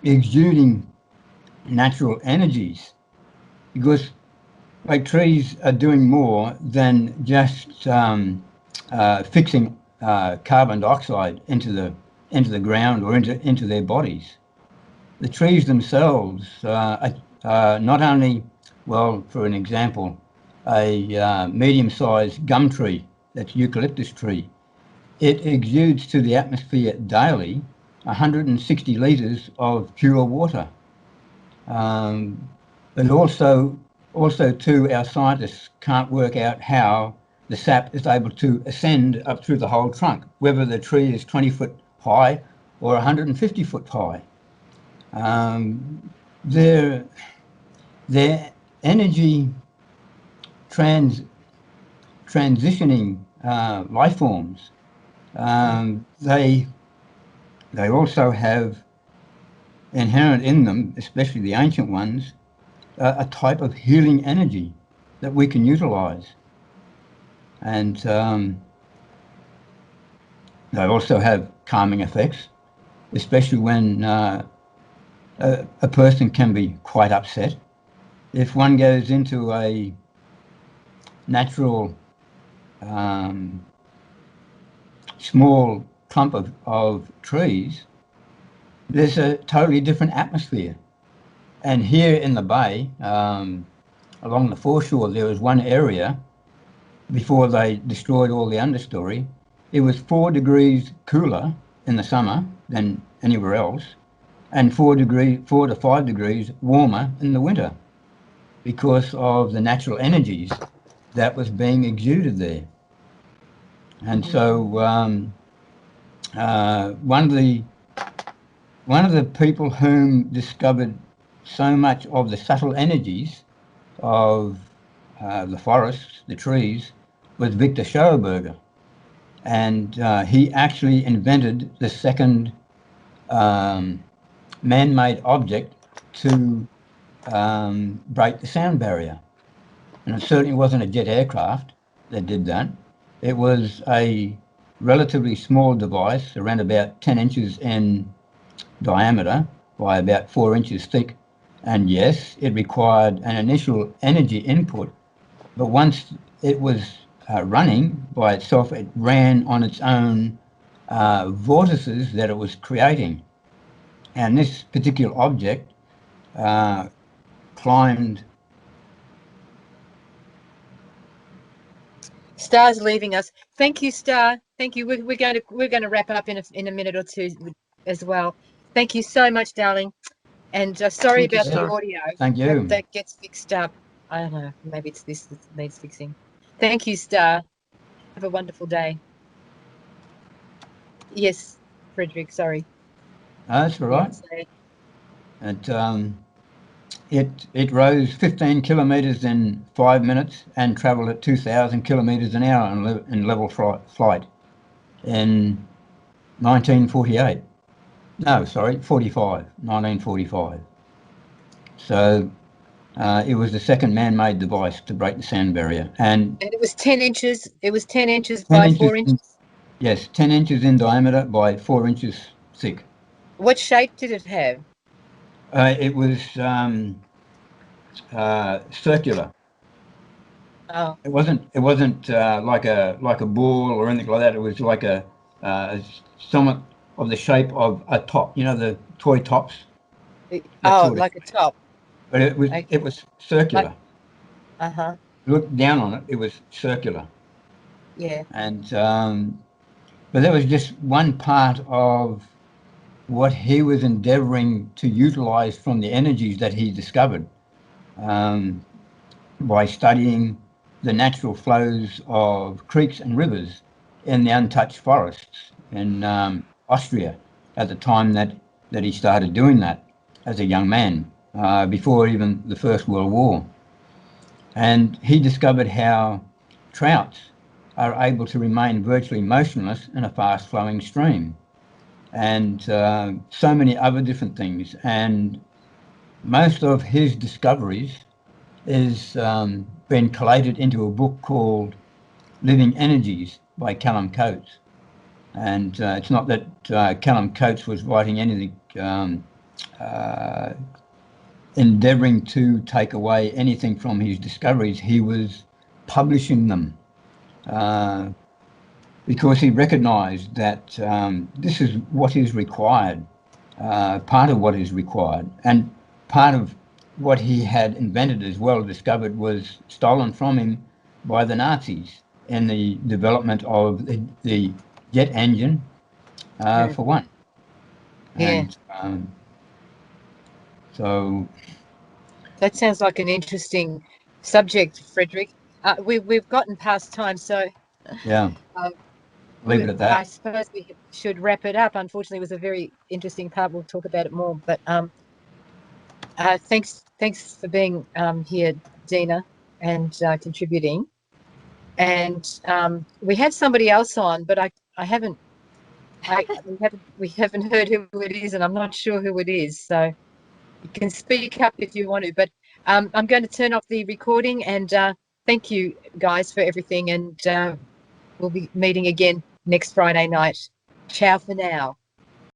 exuding natural energies because like trees are doing more than just fixing carbon dioxide into the ground or into their bodies. The trees themselves are not only, well, for an example, a medium-sized gum tree, that's eucalyptus tree, it exudes to the atmosphere daily 160 litres of pure water. But also too, our scientists can't work out how the sap is able to ascend up through the whole trunk, whether the tree is 20 foot high or 150 foot high. Their energy transitioning life forms, they also have inherent in them, especially the ancient ones, a type of healing energy that we can utilize. And they also have calming effects, especially when a person can be quite upset. If one goes into a natural small clump of trees, there's a totally different atmosphere. And here in the bay, along the foreshore, there was one area before they destroyed all the understory. It was 4 degrees cooler in the summer than anywhere else, and 4 to 5 degrees warmer in the winter because of the natural energies that was being exuded there. And so one of the people whom discovered so much of the subtle energies of the forests, the trees, was Victor Schauberger. And he actually invented the second man-made object to break the sound barrier. And it certainly wasn't a jet aircraft that did that. It was a relatively small device, around about 10 inches in diameter by about 4 inches thick. And yes, it required an initial energy input, but once it was running by itself, it ran on its own vortices that it was creating. And this particular object climbed. Star's leaving us. Thank you, Star. Thank you. We're going to wrap up in a minute or two as well. Thank you so much, darling. And sorry Thank you, about the Star. audio. Thank you. That gets fixed up. I don't know. Maybe it's this that needs fixing. Thank you, Star. Have a wonderful day. Yes, Frederick. Sorry. That's all right. It rose 15 kilometres in 5 minutes and travelled at 2,000 kilometres an hour in level flight in 1948. No, sorry, 1945. So it was the second man-made device to break the sound barrier. And it was 10 inches. It was 10 inches 10 by inches 4 inches. Yes, 10 inches in diameter by 4 inches thick. What shape did it have? It was circular. Oh, It wasn't like a ball or anything like that. It was like a somewhat of the shape of a top. You know, the toy tops. like a top. But it was circular. Uh-huh. Look down on it. It was circular. Yeah. And but that was just one part of what he was endeavouring to utilize from the energies that he discovered by studying the natural flows of creeks and rivers in the untouched forests in Austria at the time that he started doing that as a young man, before even the First World War. And he discovered how trouts are able to remain virtually motionless in a fast-flowing stream, and so many other different things. And most of his discoveries is been collated into a book called Living Energies by Callum Coates. And it's not that Callum Coates was writing anything endeavouring to take away anything from his discoveries. He was publishing them because he recognised that this is what is required, part of what is required. And part of what he had invented as well, discovered, was stolen from him by the Nazis in the development of the jet engine, for one. Yeah. And so, That sounds like an interesting subject, Frederick. We've gotten past time, so yeah, um, leave it at that. I suppose we should wrap it up. Unfortunately, it was a very interesting part. We'll talk about it more. But thanks for being here, Deanna, and contributing. And we had somebody else on, but we haven't heard who it is, and I'm not sure who it is. So you can speak up if you want to. But I'm going to turn off the recording, and thank you guys for everything. And we'll be meeting again next Friday night. Ciao for now.